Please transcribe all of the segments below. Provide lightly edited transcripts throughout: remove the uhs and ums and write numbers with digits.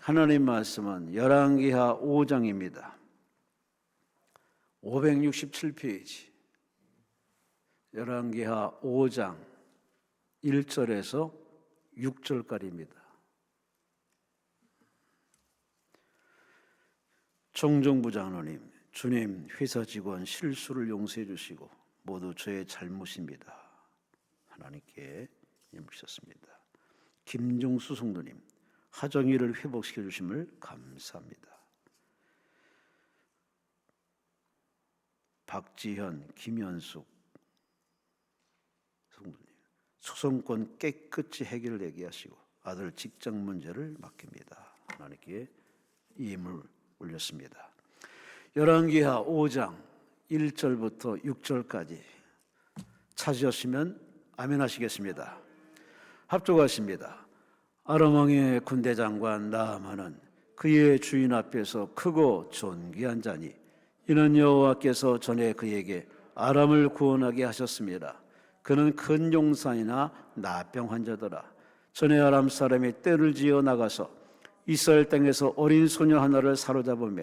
하나님 말씀은 열왕기하 5장입니다. 567페이지. 열왕기하 5장 1절에서 6절까지입니다. 총정부장로님, 주님, 회사 직원 실수를 용서해 주시고 모두 저의 잘못입니다. 하나님께 예물셨습니다. 김종수 성도님, 하정이를 회복시켜 주심을 감사합니다. 박지현, 김현숙 성도님, 소송권 깨끗이 해결되게 하시고 아들 직장 문제를 맡깁니다. 하나님께 예물 올렸습니다. 열왕기하 5장 1절부터 6절까지 찾으셨으면 아멘 하시겠습니다. 합독하십니다. 아람 왕의 군대 장관 나아만은 그의 주인 앞에서 크고 존귀한 자니 이는 여호와께서 전에 그에게 아람을 구원하게 하셨습니다. 그는 큰 용사이나 나병 환자더라. 전에 아람 사람이 떼를 지어 나가서 이스라엘 땅에서 어린 소녀 하나를 사로잡으며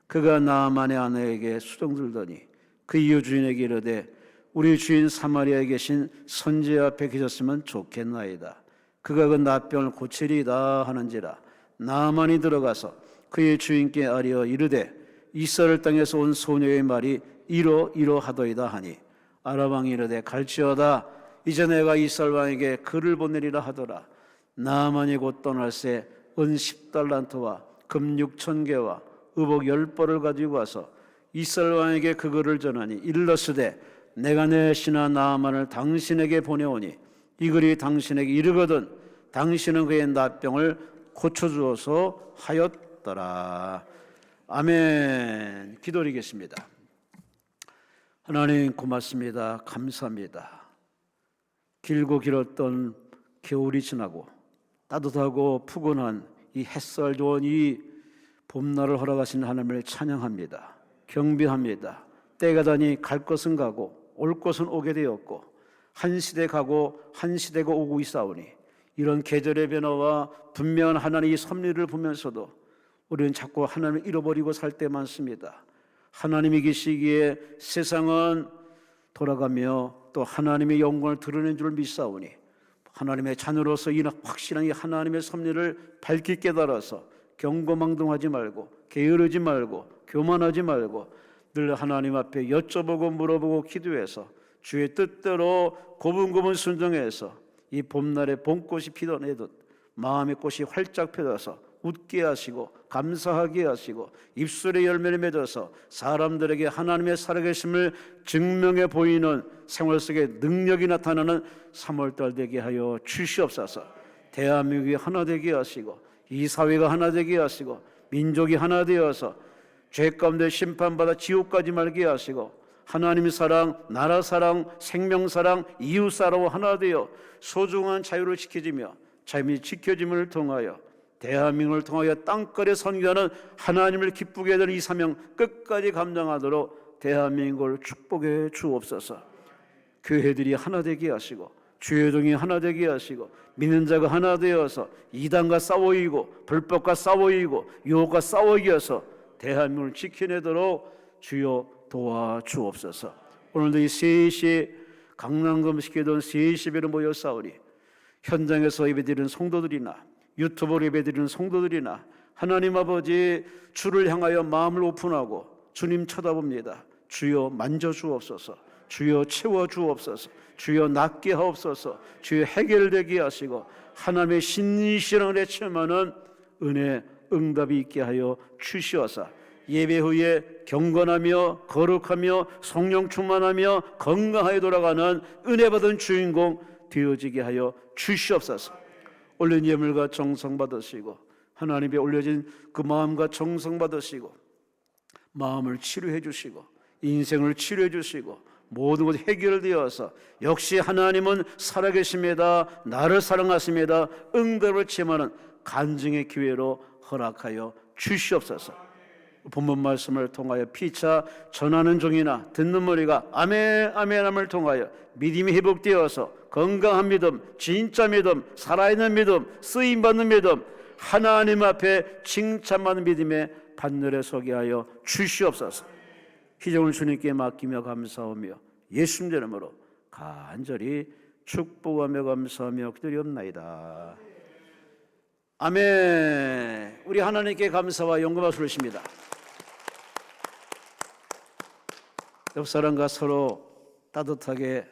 그가 나아만의 아내에게 수종들더니 그 이후 주인에게 이르되 우리 주인 사마리아에 계신 선지 앞에 계셨으면 좋겠나이다. 그가 그 나병을 고치리이다 하는지라. 나아만이 들어가서 그의 주인께 아뢰어 이르되 이스라엘 땅에서 온 소녀의 말이 이러하더이다 하니 아람 왕이 이르되 갈지어다. 이제 내가 이스라엘 왕에게 글을 보내리라 하더라. 나아만이 곧 떠날새 은 10달란트와 금 6,000개와 의복 10벌을 가지고 와서 이스라엘 왕에게 그 글을 전하니 일렀으되 내가 내 신하 나아만을 당신에게 보내오니 이 글이 당신에게 이르거든 당신은 그의 나병을 고쳐주어서 하였더라. 아멘. 기도드리겠습니다. 하나님 고맙습니다. 감사합니다. 길고 길었던 겨울이 지나고 따뜻하고 푸근한 이 햇살 좋은 이 봄날을 허락하신 하나님을 찬양합니다. 경배합니다. 때가 다니 갈 것은 가고 올 것은 오게 되었고 한 시대 가고 한 시대가 오고 있사오니 이런 계절의 변화와 분명한 하나님의 섭리를 보면서도 우리는 자꾸 하나님을 잃어버리고 살 때 많습니다. 하나님이 계시기에 세상은 돌아가며 또 하나님의 영광을 드러낸 줄 믿사오니 하나님의 자녀로서 이 확실한 이 하나님의 섭리를 밝히 깨달아서 경거망동하지 말고 게으르지 말고 교만하지 말고 늘 하나님 앞에 여쭤보고 물어보고 기도해서 주의 뜻대로 고분고분 순종해서 이 봄날에 봄꽃이 피어내듯 마음의 꽃이 활짝 펴져서 웃게 하시고 감사하게 하시고 입술의 열매를 맺어서 사람들에게 하나님의 살아계심을 증명해 보이는 생활 속에 능력이 나타나는 3월달 되게 하여 주시옵소서. 대한민국이 하나 되게 하시고 이 사회가 하나 되게 하시고 민족이 하나 되어서 죄 가운데 심판받아 지옥까지 말게 하시고 하나님의 사랑, 나라 사랑, 생명 사랑, 이웃 사랑으로 하나 되어 소중한 자유를 지켜지며 자유이 지켜짐을 통하여 대한민국을 통하여 땅거리에 선교하는 하나님을 기쁘게 하는 이 사명 끝까지 감당하도록 대한민국을 축복해 주옵소서. 교회들이 하나 되게 하시고 주회동이 하나 되게 하시고 믿는 자가 하나 되어서 이단과 싸워 이기고 불법과 싸워 이기고 유혹과 싸워 이겨서 대한민국을 지켜내도록 주여 도와주옵소서. 오늘도 이 3시에 강남금식회동 3시에는 모여 싸우니 현장에서 예배드리는 성도들이나 유튜브로 예배드리는 성도들이나 하나님 아버지 주를 향하여 마음을 오픈하고 주님 쳐다봅니다. 주여 만져주옵소서. 주여 채워주옵소서. 주여 낫게 하옵소서. 주여 해결되게 하시고 하나님의 신실한을 체험하는 은혜 응답이 있게 하여 주시옵소서. 예배 후에 경건하며 거룩하며 성령 충만하며 건강하게 돌아가는 은혜 받은 주인공 되어지게 하여 주시옵소서. 올린 예물과 정성 받으시고 하나님께 올려진 그 마음과 정성 받으시고 마음을 치료해 주시고 인생을 치료해 주시고 모든 것이 해결되어서 역시 하나님은 살아계십니다. 나를 사랑하십니다. 응답을 체험하는 간증의 기회로 허락하여 주시옵소서. 본문 말씀을 통하여 피차 전하는 종이나 듣는 머리가 아멘 아멘함을 통하여 믿음이 회복되어서 건강한 믿음, 진짜 믿음, 살아있는 믿음, 쓰임받는 믿음, 하나님 앞에 칭찬받는 믿음의 반열에 서게 하여 주시옵소서. 희정을 주님께 맡기며 감사하며 예수님 이름으로 간절히 축복하며 감사하며 기도리옵나이다. 아멘. 우리 하나님께 감사와 영광을 돌리십니다. 옆 사람과 서로 따뜻하게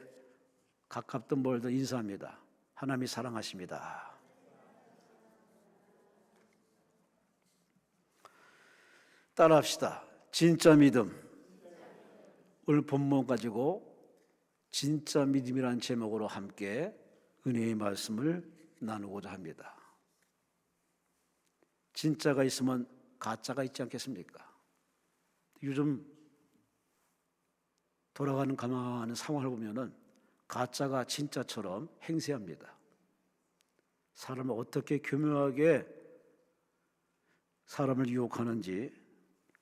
가깝든 멀든 인사합니다. 하나님이 사랑하십니다. 따라합시다. 진짜 믿음. 오늘 본문 가지고 진짜 믿음이라는 제목으로 함께 은혜의 말씀을 나누고자 합니다. 진짜가 있으면 가짜가 있지 않겠습니까? 요즘 돌아가는 가만한 상황을 보면은 가짜가 진짜처럼 행세합니다. 사람을 어떻게 교묘하게 사람을 유혹하는지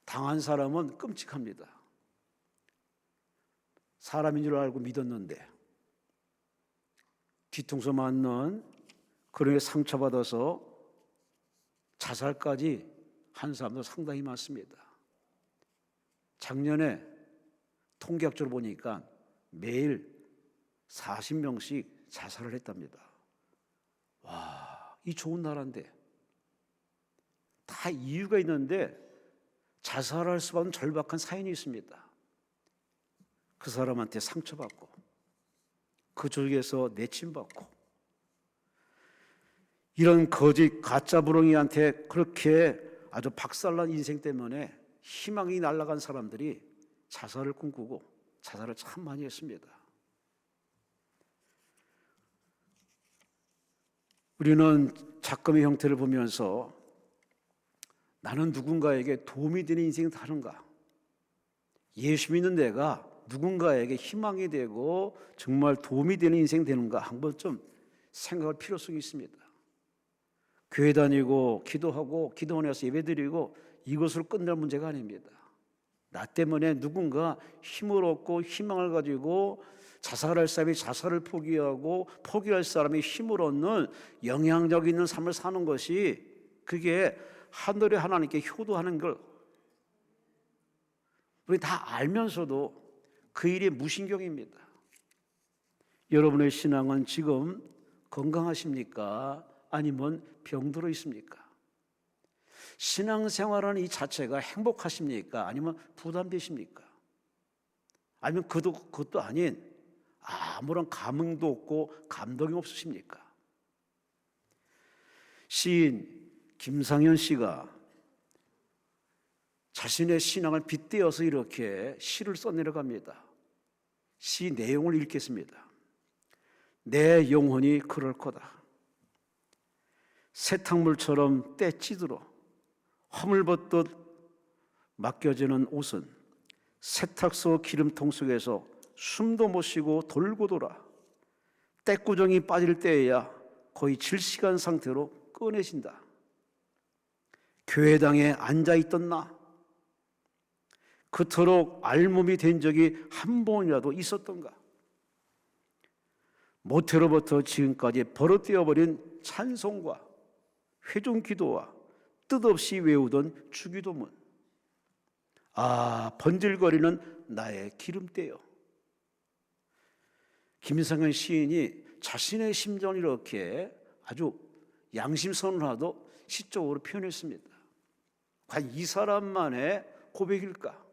당한 사람은 끔찍합니다. 사람인 줄 알고 믿었는데 뒤통수 맞는 그런 상처받아서 자살까지 한 사람도 상당히 많습니다. 작년에 통계학적으로 보니까 매일 40명씩 자살을 했답니다. 와, 이 좋은 나라인데 다 이유가 있는데 자살할 수밖에 절박한 사연이 있습니다. 그 사람한테 상처받고 그 쪽에서 내침받고 이런 거짓 가짜 부렁이한테 그렇게 아주 박살난 인생 때문에 희망이 날아간 사람들이 자살을 꿈꾸고 자살을 참 많이 했습니다. 우리는 작금의 형태를 보면서 나는 누군가에게 도움이 되는 인생이 다른가? 예수 믿는 내가 누군가에게 희망이 되고 정말 도움이 되는 인생 되는가? 한번 좀 생각할 필요성이 있습니다. 교회 다니고 기도하고 기도원에서 예배드리고 이것으로 끝날 문제가 아닙니다. 나 때문에 누군가 힘을 얻고 희망을 가지고 자살할 사람이 자살을 포기하고 포기할 사람이 힘을 얻는 영향력 있는 삶을 사는 것이 그게 하늘의 하나님께 효도하는 걸 우리 다 알면서도 그 일이 무신경입니다. 여러분의 신앙은 지금 건강하십니까? 아니면 병들어 있습니까? 신앙생활하는 이 자체가 행복하십니까? 아니면 부담되십니까? 아니면 그것도 아닌 아무런 감흥도 없고 감동이 없으십니까? 시인 김상현 씨가 자신의 신앙을 빗대어서 이렇게 시를 써내려갑니다. 시 내용을 읽겠습니다. 내 영혼이 그럴 거다. 세탁물처럼 떼찌들어 허물벗듯 맡겨지는 옷은 세탁소 기름통 속에서 숨도 못 쉬고 돌고 돌아 때구정이 빠질 때에야 거의 질식한 상태로 꺼내진다. 교회당에 앉아있던 나 그토록 알몸이 된 적이 한 번이라도 있었던가? 모태로부터 지금까지 버릇되어버린 찬송과 회중기도와 뜻없이 외우던 주기도문. 번질거리는 나의 기름때요. 김상현 시인이 자신의 심정을 이렇게 아주 양심선언하도 시적으로 표현했습니다. 과연 이 사람만의 고백일까?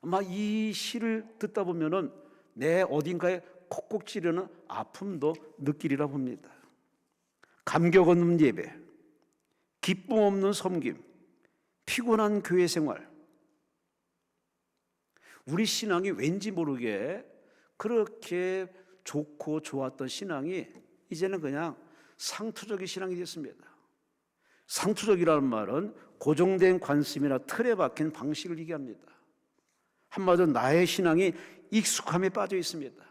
아마 이 시를 듣다 보면은 내 어딘가에 콕콕 찌르는 아픔도 느끼리라 봅니다. 감격 없는 예배, 기쁨 없는 섬김, 피곤한 교회 생활. 우리 신앙이 왠지 모르게 그렇게 좋고 좋았던 신앙이 이제는 그냥 상투적인 신앙이 됐습니다. 상투적이라는 말은 고정된 관습이나 틀에 박힌 방식을 얘기합니다. 한마디로 나의 신앙이 익숙함에 빠져 있습니다.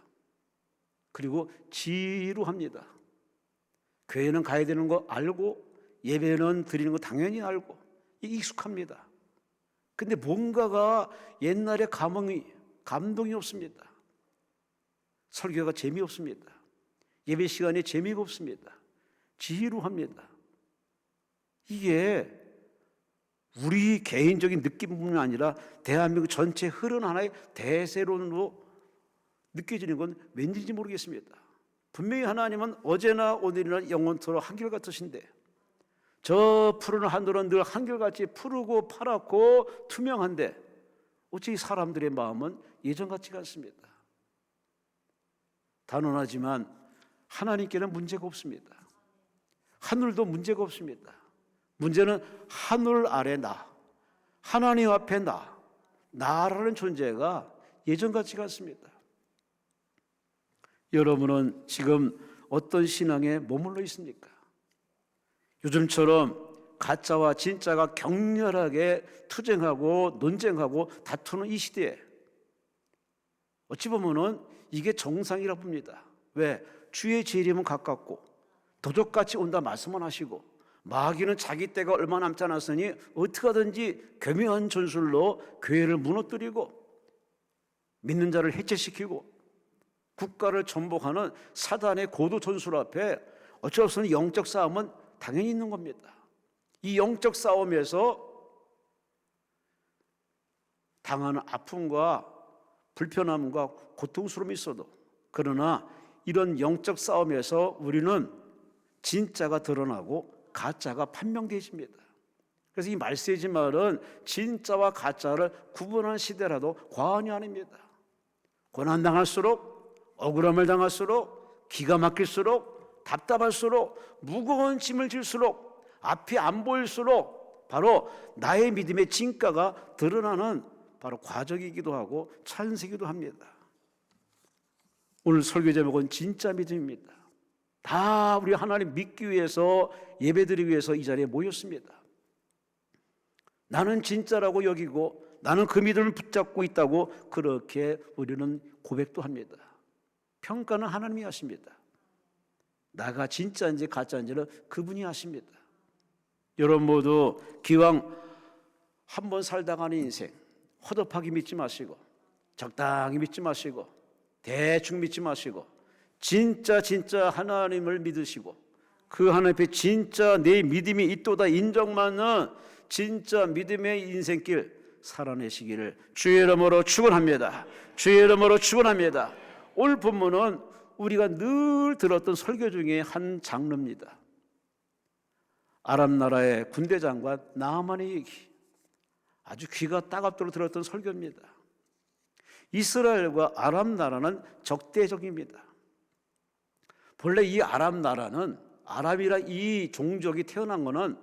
그리고 지루합니다. 교회는 가야 되는 거 알고 예배는 드리는 거 당연히 알고 익숙합니다. 근데 뭔가가 옛날에 감동이 없습니다. 설교가 재미없습니다. 예배 시간에 재미가 없습니다. 지루합니다. 이게 우리 개인적인 느낌뿐만 아니라 대한민국 전체 흐름 하나의 대세론으로 느껴지는 건 왠지 모르겠습니다. 분명히 하나님은 어제나 오늘이나 영원토록 한결같으신데 저 푸른 하늘은 늘 한결같이 푸르고 파랗고 투명한데 어찌 사람들의 마음은 예전 같지가 않습니다. 단언하지만 하나님께는 문제가 없습니다. 하늘도 문제가 없습니다. 문제는 하늘 아래 나, 하나님 앞에 나라는 존재가 예전 같지가 않습니다. 여러분은 지금 어떤 신앙에 머물러 있습니까? 요즘처럼 가짜와 진짜가 격렬하게 투쟁하고 논쟁하고 다투는 이 시대에 어찌 보면은 이게 정상이라고 봅니다. 왜? 주의 재림은 가깝고 도적같이 온다 말씀만 하시고 마귀는 자기 때가 얼마 남지 않았으니 어떻게 하든지 교묘한 전술로 교회를 무너뜨리고 믿는 자를 해체시키고 국가를 전복하는 사단의 고도 전술 앞에 어쩔 수 없는 영적 싸움은 당연히 있는 겁니다. 이 영적 싸움에서 당하는 아픔과 불편함과 고통스러움이 있어도 그러나 이런 영적 싸움에서 우리는 진짜가 드러나고 가짜가 판명되어집니다. 그래서 이 말세지 말은 진짜와 가짜를 구분하는 시대라도 과언이 아닙니다. 고난당할수록 억울함을 당할수록 기가 막힐수록 답답할수록 무거운 짐을 질수록 앞이 안 보일수록 바로 나의 믿음의 진가가 드러나는 바로 과정이기도 하고 찬스이기도 합니다. 오늘 설교 제목은 진짜 믿음입니다. 다 우리 하나님 믿기 위해서 예배드리기 위해서 이 자리에 모였습니다. 나는 진짜라고 여기고 나는 그 믿음을 붙잡고 있다고 그렇게 우리는 고백도 합니다. 평가는 하나님이 하십니다. 나가 진짜인지 가짜인지는 그분이 하십니다. 여러분 모두 기왕 한 번 살다 가는 인생 허접하게 믿지 마시고 적당히 믿지 마시고 대충 믿지 마시고 진짜 하나님을 믿으시고 그 하나님 앞에 진짜 내 믿음이 있도다 인정받는 진짜 믿음의 인생길 살아내시기를 주의 이름으로 축원합니다. 주의 이름으로 축원합니다. 오늘 본문은 우리가 늘 들었던 설교 중에 한 장르입니다. 아람 나라의 군대 장관 나아만의 얘기, 아주 귀가 따갑도록 들었던 설교입니다. 이스라엘과 아람 나라는 적대적입니다. 본래 이 아람 나라는 아람이라 이 종족이 태어난 것은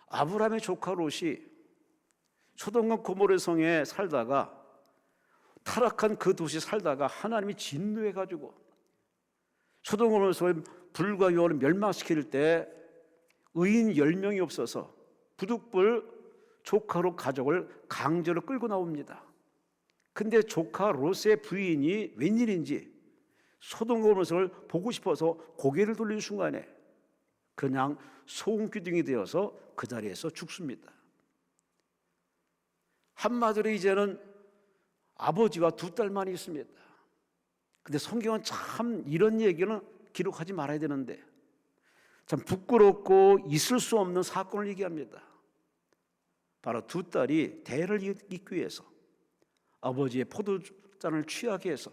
아브라함의 조카 롯이 소돔과 고모르 성에 살다가 타락한 그 도시 살다가 하나님이 진노해가지고 소돔과 고모르 성을 불과 요를 멸망시킬 때 의인 10명이 없어서 부득불 조카로 가족을 강제로 끌고 나옵니다. 근데 조카 롯의 부인이 웬일인지 소돔과 고모르 성을 보고 싶어서 고개를 돌리는 순간에 그냥 소금기둥이 되어서 그 자리에서 죽습니다. 한마디로 이제는 아버지와 두 딸만 있습니다. 근데 성경은 참 이런 얘기는 기록하지 말아야 되는데 참 부끄럽고 있을 수 없는 사건을 얘기합니다. 바로 두 딸이 대를 잇기 위해서 아버지의 포도잔을 취하게 해서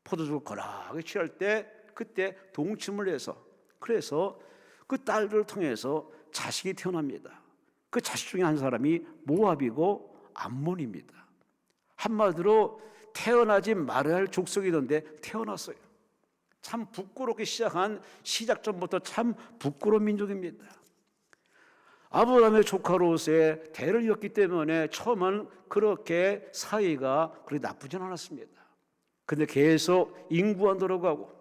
포도주를 거나하게 취할 때 그때 동침을 해서 그래서 그 딸을 통해서 자식이 태어납니다. 그 자식 중에 한 사람이 모압이고 암몬입니다. 한마디로 태어나지 말아야 할 족속이던데 태어났어요. 참 부끄럽게 시작한 시작점부터 참 부끄러운 민족입니다. 아브라함의 조카 롯의 대를 이었기 때문에 처음은 그렇게 사이가 그렇게 나쁘진 않았습니다. 근데 계속 인구가 늘어가고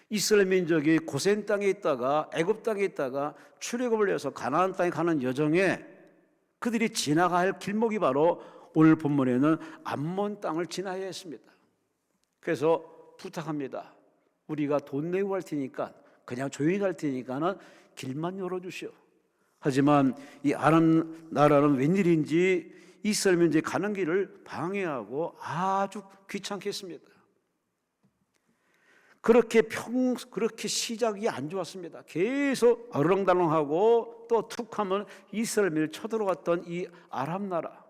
이스라엘 민족이 고센 땅에 있다가 애굽 땅에 있다가 출애굽을 해서 가나안 땅에 가는 여정에 그들이 지나가야 할 길목이 바로 오늘 본문에는 암몬 땅을 지나야 했습니다. 그래서 부탁합니다. 우리가 돈 내고 갈 테니까 그냥 조용히 갈 테니까는 길만 열어주시오. 하지만 이 아람 나라는 웬일인지 이스라엘 민족이 가는 길을 방해하고 아주 귀찮게 했습니다. 그렇게 시작이 안 좋았습니다. 계속 어렁달렁하고 또 툭하면 이스라엘을 쳐들어왔던 이 아람 나라,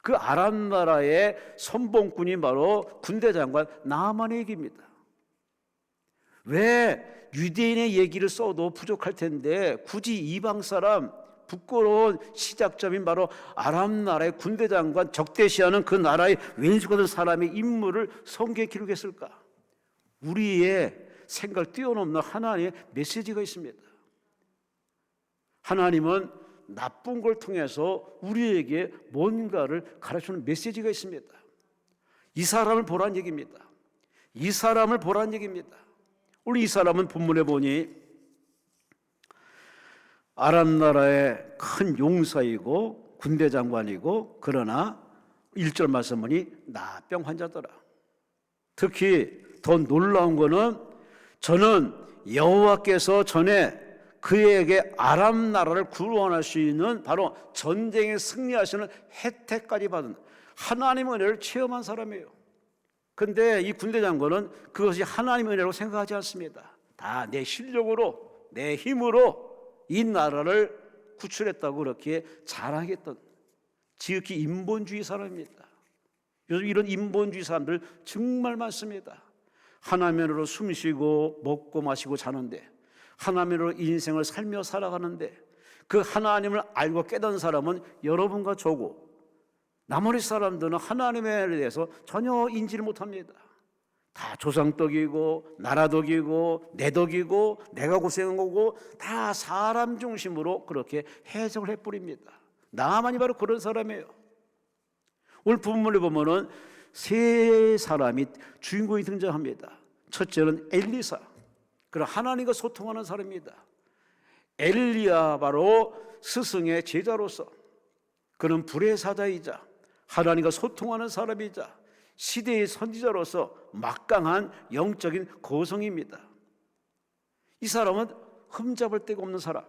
그 아람 나라의 선봉꾼이 바로 군대 장관 나아만의 얘기입니다. 왜 유대인의 얘기를 써도 부족할 텐데 굳이 이방 사람, 부끄러운 시작점인 바로 아람 나라의 군대 장관, 적대시하는 그 나라의 왼수가 된 사람의 인물을 성경에 기록했을까? 우리의 생각을 뛰어넘는 하나님의 메시지가 있습니다. 하나님은 나쁜 걸 통해서 우리에게 뭔가를 가르치는 메시지가 있습니다. 이 사람을 보란 얘기입니다. 이 사람을 보란 얘기입니다. 우리 이 사람은 본문에 보니 아람 나라의 큰 용사이고 군대 장관이고, 그러나 1절 말씀 보니 나병 환자더라. 특히 더 놀라운 것은 저는 여호와께서 전에 그에게 아람 나라를 구원할 수 있는 바로 전쟁에 승리하시는 혜택까지 받은 하나님의 은혜를 체험한 사람이에요. 그런데 이 군대 장관은 그것이 하나님의 은혜라고 생각하지 않습니다. 다 내 실력으로, 내 힘으로 이 나라를 구출했다고 그렇게 자랑했던 지극히 인본주의 사람입니다. 요즘 이런 인본주의 사람들 정말 많습니다. 하나님으로 숨쉬고 먹고 마시고 자는데, 하나님으로 인생을 살며 살아가는데, 그 하나님을 알고 깨달은 사람은 여러분과 저고, 나머지 사람들은 하나님에 대해서 전혀 인지를 못합니다. 다 조상덕이고 나라덕이고 내 덕이고 내가 고생한 거고 다 사람 중심으로 그렇게 해석을 해버립니다. 나만이 바로 그런 사람이에요. 오늘 본문에 보면은 세 사람이 주인공이 등장합니다. 첫째는 엘리사, 그런 하나님과 소통하는 사람입니다. 엘리야 바로 스승의 제자로서 그는 불의 사자이자 하나님과 소통하는 사람이자 시대의 선지자로서 막강한 영적인 거성입니다. 이 사람은 흠잡을 데가 없는 사람.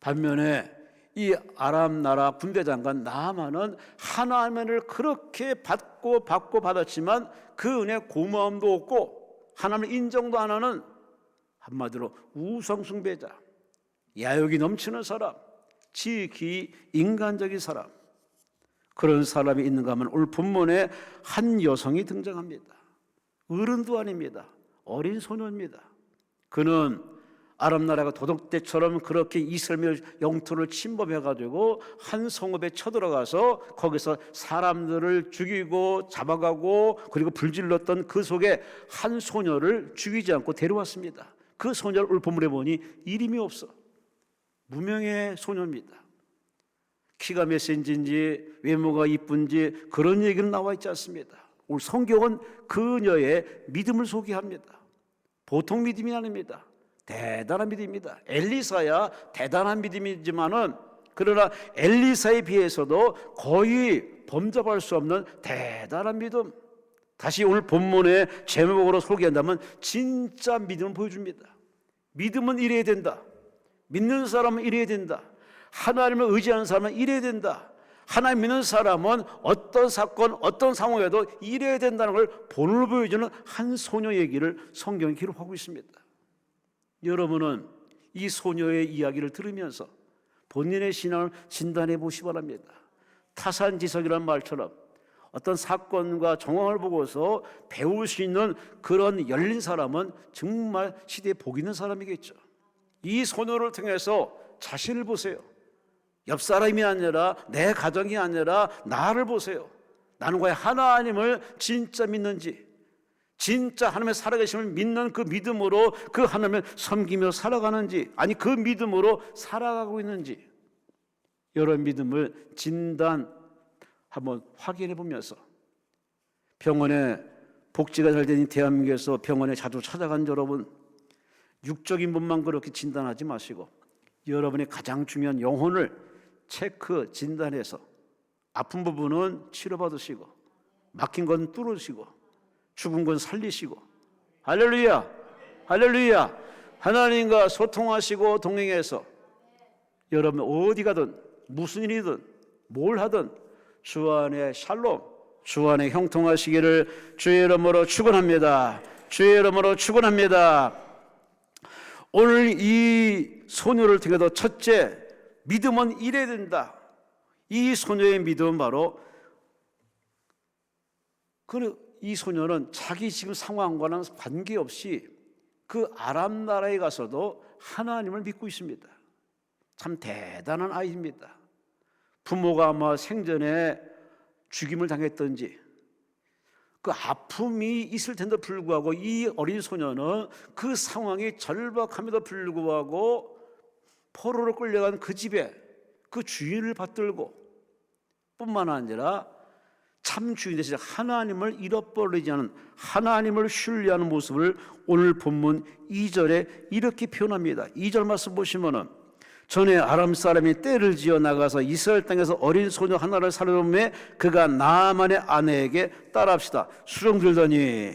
반면에 이 아람 나라 군대 장관 나아만은 하나님의 은혜를 그렇게 받고 받았지만 그 은혜 고마움도 없고 하나님을 인정도 안 하는, 한마디로 우상숭배자, 야욕이 넘치는 사람, 지극히 인간적인 사람, 그런 사람이 있는가 하면 오늘 본문에 한 여성이 등장합니다. 어른도 아닙니다. 어린 소녀입니다. 그는 아람 나라가 도덕대처럼 그렇게 이스라엘 영토를 침범해가지고 한 성읍에 쳐들어가서 거기서 사람들을 죽이고 잡아가고 그리고 불질렀던 그 속에 한 소녀를 죽이지 않고 데려왔습니다. 그 소녀를 오늘 본문에 보니 이름이 없어. 무명의 소녀입니다. 키가 몇 센치인지 외모가 이쁜지 그런 얘기는 나와 있지 않습니다. 오늘 성경은 그녀의 믿음을 소개합니다. 보통 믿음이 아닙니다. 대단한 믿음입니다. 엘리사야 대단한 믿음이지만은, 그러나 엘리사에 비해서도 거의 범접할 수 없는 대단한 믿음. 다시 오늘 본문의 제목으로 소개한다면 진짜 믿음을 보여줍니다. 믿음은 이래야 된다. 믿는 사람은 이래야 된다. 하나님을 의지하는 사람은 이래야 된다. 하나님 믿는 사람은 어떤 사건, 어떤 상황에도 이래야 된다는 걸 본으로 보여주는 한 소녀 얘기를 성경에 기록하고 있습니다. 여러분은 이 소녀의 이야기를 들으면서 본인의 신앙을 진단해 보시기 바랍니다. 타산지석이라는 말처럼 어떤 사건과 정황을 보고서 배울 수 있는 그런 열린 사람은 정말 시대에 복 있는 사람이겠죠. 이 소녀를 통해서 자신을 보세요. 옆 사람이 아니라 내 가정이 아니라 나를 보세요. 나는 과연 하나님을 진짜 믿는지, 진짜 하나님의 살아계심을 믿는 그 믿음으로 그 하나님을 섬기며 살아가는지, 아니 그 믿음으로 살아가고 있는지, 여러 믿음을 진단 한번 확인해 보면서, 병원에 복지가 잘 되는 대한민국에서 병원에 자주 찾아간 여러분, 육적인 부분만 그렇게 진단하지 마시고 여러분의 가장 중요한 영혼을 체크, 진단해서 아픈 부분은 치료받으시고 막힌 건 뚫으시고 죽은 건 살리시고, 할렐루야, 할렐루야, 하나님과 소통하시고 동행해서 여러분 어디 가든 무슨 일이든 뭘 하든 주 안에 샬롬, 주 안에 형통하시기를 주의 이름으로 축원합니다. 주의 이름으로 축원합니다. 오늘 이 소녀를 통해서 첫째, 믿음은 이래야 된다. 이 소녀의 믿음은 바로 이 소녀는 자기 지금 상황과는 관계없이 그 아람 나라에 가서도 하나님을 믿고 있습니다. 참 대단한 아이입니다. 부모가 아마 생전에 죽임을 당했던지 그 아픔이 있을 텐데도 불구하고 이 어린 소녀는 그 상황이 절박함에도 불구하고 포로로 끌려간 그 집에 그 주인을 받들고 뿐만 아니라 참 주인 되시는 하나님을 잃어버리지 않은, 하나님을 신뢰하는 모습을 오늘 본문 2절에 이렇게 표현합니다. 2절 말씀 보시면은 전에 아람 사람이 떼를 지어 나가서 이스라엘 땅에서 어린 소녀 하나를 살려놓음에 그가 나아만의 아내에게 따라합시다. 수종 들더니.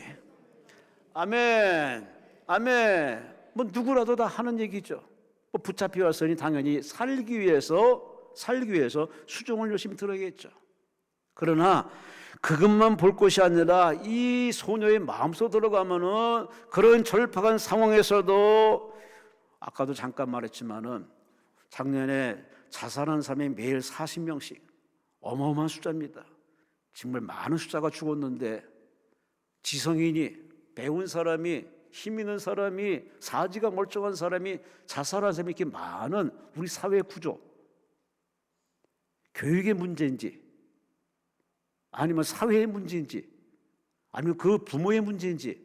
아멘, 아멘. 뭐 누구라도 다 하는 얘기죠. 뭐 붙잡혀 왔으니 당연히 살기 위해서 수종을 열심히 들어야겠죠. 그러나 그것만 볼 것이 아니라 이 소녀의 마음속 들어가면은 그런 절박한 상황에서도 아까도 잠깐 말했지만은 작년에 자살한 사람이 매일 40명씩 어마어마한 숫자입니다. 정말 많은 숫자가 죽었는데 지성인이, 배운 사람이, 힘 있는 사람이, 사지가 멀쩡한 사람이 자살한 사람이 이렇게 많은 우리 사회 구조, 교육의 문제인지 아니면 사회의 문제인지 아니면 그 부모의 문제인지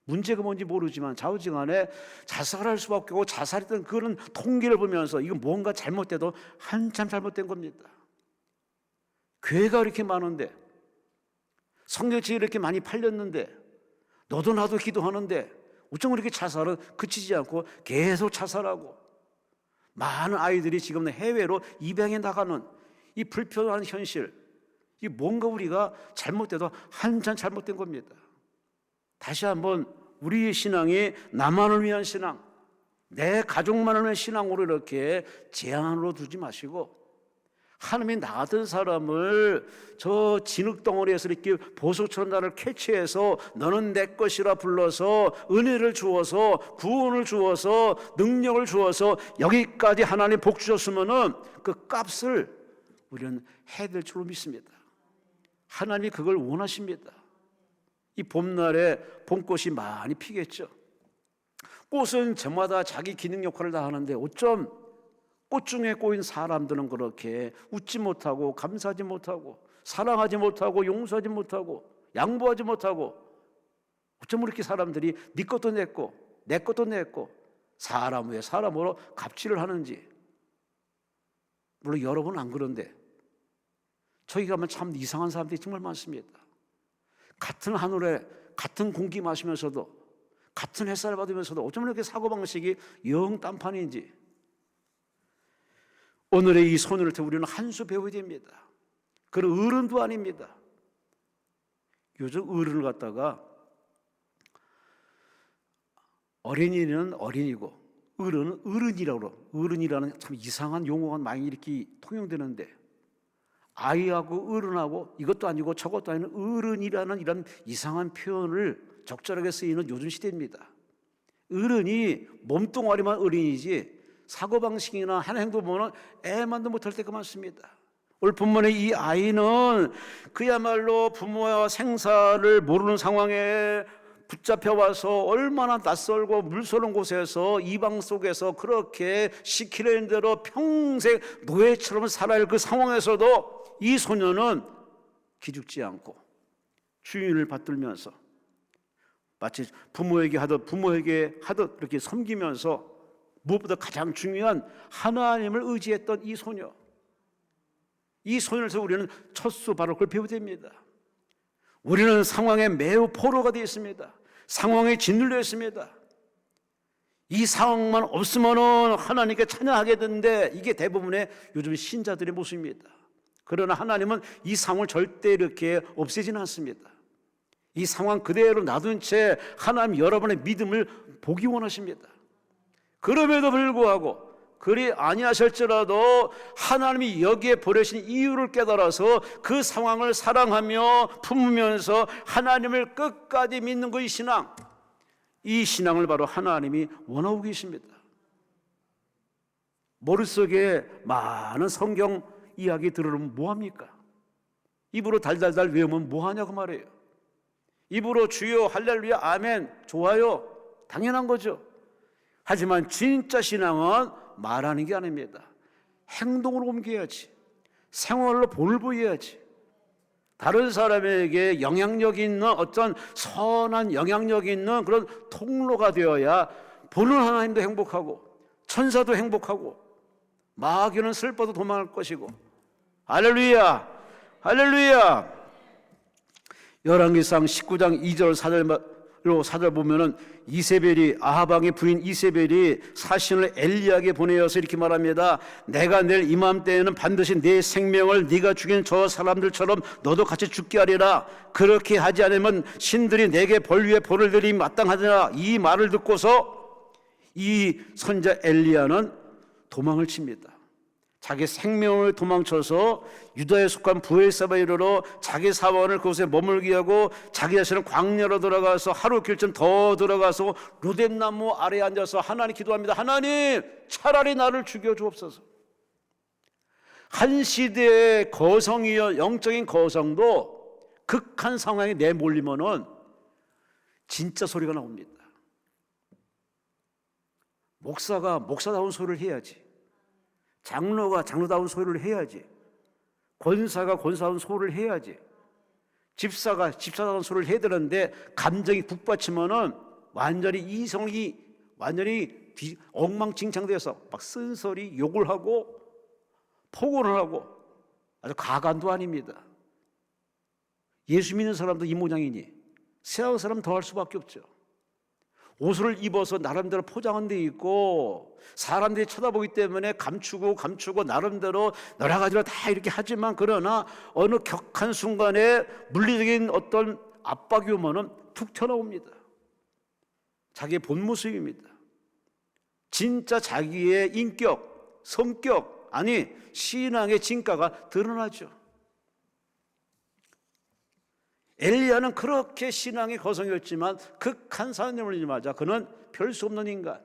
문제가 뭔지 모르지만 좌우지간에 자살할 수밖에 없고 자살했던 그런 통계를 보면서 이거 뭔가 잘못돼도 한참 잘못된 겁니다. 교회가 이렇게 많은데 성경책이 이렇게 많이 팔렸는데 너도 나도 기도하는데 어쩜 이렇게 자살은 그치지 않고 계속 자살하고 많은 아이들이 지금 해외로 입양해 나가는 이 불편한 현실, 이 뭔가 우리가 잘못돼도 한참 잘못된 겁니다. 다시 한번 우리의 신앙이 나만을 위한 신앙, 내 가족만을 위한 신앙으로 이렇게 제한으로 두지 마시고 하나님이 나 같은 사람을 저 진흙덩어리에서 이렇게 보석처럼 나를 캐치해서 너는 내 것이라 불러서 은혜를 주어서 구원을 주어서 능력을 주어서 여기까지 하나님 복 주셨으면은 그 값을 우리는 해야 될 줄로 믿습니다. 하나님이 그걸 원하십니다. 이 봄날에 봄꽃이 많이 피겠죠. 꽃은 저마다 자기 기능 역할을 다 하는데 어쩜 꽃 중에 꼬인 사람들은 그렇게 웃지 못하고 감사하지 못하고 사랑하지 못하고 용서하지 못하고 양보하지 못하고 어쩜 그렇게 사람들이 네 것도 냈고 내 것도 냈고 사람 위에 사람으로 갑질을 하는지. 물론 여러분은 안 그런데 저희 가면 참 이상한 사람들이 정말 많습니다. 같은 하늘에 같은 공기 마시면서도 같은 햇살 받으면서도 어쩜 이렇게 사고방식이 영 딴판인지. 오늘의 이 소녀를 통해 우리는 한 수 배워야 됩니다. 그런 어른도 아닙니다. 요즘 어른을 갖다가 어린이는 어린이고 어른은 어른이라고 그러고 어른이라는 참 이상한 용어가 많이 이렇게 통용되는데 아이하고 어른하고 이것도 아니고 저것도 아닌 어른이라는 이런 이상한 표현을 적절하게 쓰이는 요즘 시대입니다. 어른이 몸뚱아리만 어린이지 사고방식이나 하는 행동 보면 애만도 못할 때가 많습니다. 오늘 본문의 이 아이는 그야말로 부모와 생사를 모르는 상황에 붙잡혀와서 얼마나 낯설고 물서른 곳에서 이방 속에서 그렇게 시키는 대로 평생 노예처럼 살아야 할 그 상황에서도 이 소녀는 기죽지 않고 주인을 받들면서 마치 부모에게 하듯 이렇게 섬기면서 무엇보다 가장 중요한 하나님을 의지했던 이 소녀. 이 소녀에서 우리는 첫수 바로 그걸 배워야 됩니다. 우리는 상황에 매우 포로가 되어 있습니다. 상황에 짓눌려 있습니다. 이 상황만 없으면 하나님께 찬양하게 되는데 이게 대부분의 요즘 신자들의 모습입니다. 그러나 하나님은 이 상황을 절대 이렇게 없애지는 않습니다. 이 상황 그대로 놔둔 채 하나님 여러분의 믿음을 보기 원하십니다. 그럼에도 불구하고 그리 아니하실지라도 하나님이 여기에 보내신 이유를 깨달아서 그 상황을 사랑하며 품으면서 하나님을 끝까지 믿는 것이 신앙. 이 신앙을 바로 하나님이 원하고 계십니다. 머릿속에 많은 성경 이야기 들으면 뭐합니까? 입으로 달달달 외우면 뭐하냐고 말이에요. 입으로 주여 할렐루야 아멘 좋아요, 당연한 거죠. 하지만 진짜 신앙은 말하는 게 아닙니다. 행동으로 옮겨야지, 생활로 본을 보여야지. 다른 사람에게 영향력 있는 어떤 선한 영향력 있는 그런 통로가 되어야 보는 하나님도 행복하고 천사도 행복하고 마귀는 슬퍼도 도망할 것이고. 할렐루야, 할렐루야. 열왕기상 19장 2절 4절 보면은 이세벨이, 아하방의 부인 이세벨이 사신을 엘리야에게 보내어서 이렇게 말합니다. 내가 내일 이맘때에는 반드시 내 생명을 네가 죽인 저 사람들처럼 너도 같이 죽게 하리라. 그렇게 하지 않으면 신들이 내게 벌 위에 벌을 내리기 마땅하더라. 이 말을 듣고서 이 선자 엘리야는 도망을 칩니다. 자기 생명을 도망쳐서 유다에 속한 브엘사바에 이르러 자기 사원을 그곳에 머물게 하고 자기 자신은 광야로 들어가서 하루 길쯤 더 들어가서 로뎀나무 아래에 앉아서 하나님 기도합니다. 하나님, 차라리 나를 죽여 주옵소서. 한 시대의 거성이여, 영적인 거성도 극한 상황에 내몰리면은 진짜 소리가 나옵니다. 목사가 목사다운 소리를 해야지, 장로가 장로다운 소리를 해야지, 권사가 권사다운 소리를 해야지, 집사가 집사다운 소리를 해야 되는데 감정이 북받치면은 완전히 이성이 완전히 엉망진창돼서 막 쓴소리 욕을 하고 폭언을 하고 아주 가관도 아닙니다. 예수 믿는 사람도 이 모양이니 세상 사람 더 할 수밖에 없죠. 옷을 입어서 나름대로 포장한 데 있고 사람들이 쳐다보기 때문에 감추고 나름대로 여러 가지로 다 이렇게 하지만, 그러나 어느 격한 순간에 물리적인 어떤 압박이 오면은 툭 튀어나옵니다. 자기의 본 모습입니다. 진짜 자기의 인격, 성격, 아니 신앙의 진가가 드러나죠. 엘리야는 그렇게 신앙의 거성이었지만 극한 사람을 물리자마자 그는 별 수 없는 인간,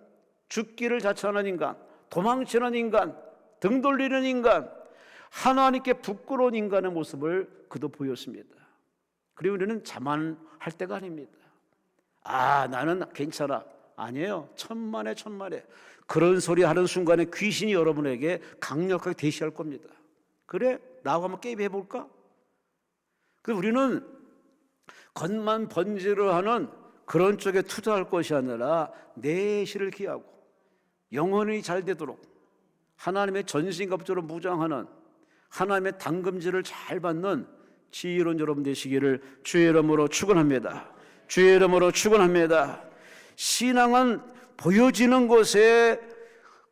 죽기를 자처하는 인간, 도망치는 인간, 등 돌리는 인간, 하나님께 부끄러운 인간의 모습을 그도 보였습니다. 그리고 우리는 자만할 때가 아닙니다. 아, 나는 괜찮아. 아니에요. 천만에 그런 소리 하는 순간에 귀신이 여러분에게 강력하게 대시할 겁니다. 그래? 나하고 한번 게임 해볼까? 그래서 우리는 겉만 번지르 하는 그런 쪽에 투자할 것이 아니라 내실을 기하고 영혼이 잘 되도록 하나님의 전신갑주로 무장하는, 하나님의 당금질을 잘 받는 지혜로운 여러분 되시기를 주의 이름으로 축원합니다. 주의 이름으로 축원합니다. 신앙은 보여지는 것에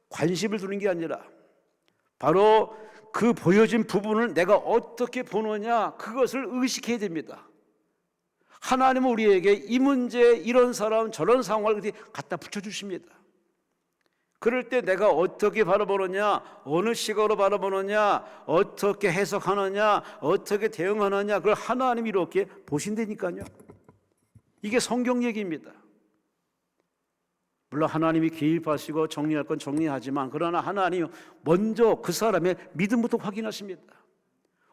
관심을 두는 게 아니라 바로 그 보여진 부분을 내가 어떻게 보느냐, 그것을 의식해야 됩니다. 하나님은 우리에게 이 문제, 이런 사람, 저런 상황을 갖다 붙여주십니다. 그럴 때 내가 어떻게 바라보느냐, 어느 시각으로 바라보느냐, 어떻게 해석하느냐, 어떻게 대응하느냐, 그걸 하나님이 이렇게 보신다니까요. 이게 성경 얘기입니다. 물론 하나님이 개입하시고 정리할 건 정리하지만, 그러나 하나님 먼저 그 사람의 믿음부터 확인하십니다.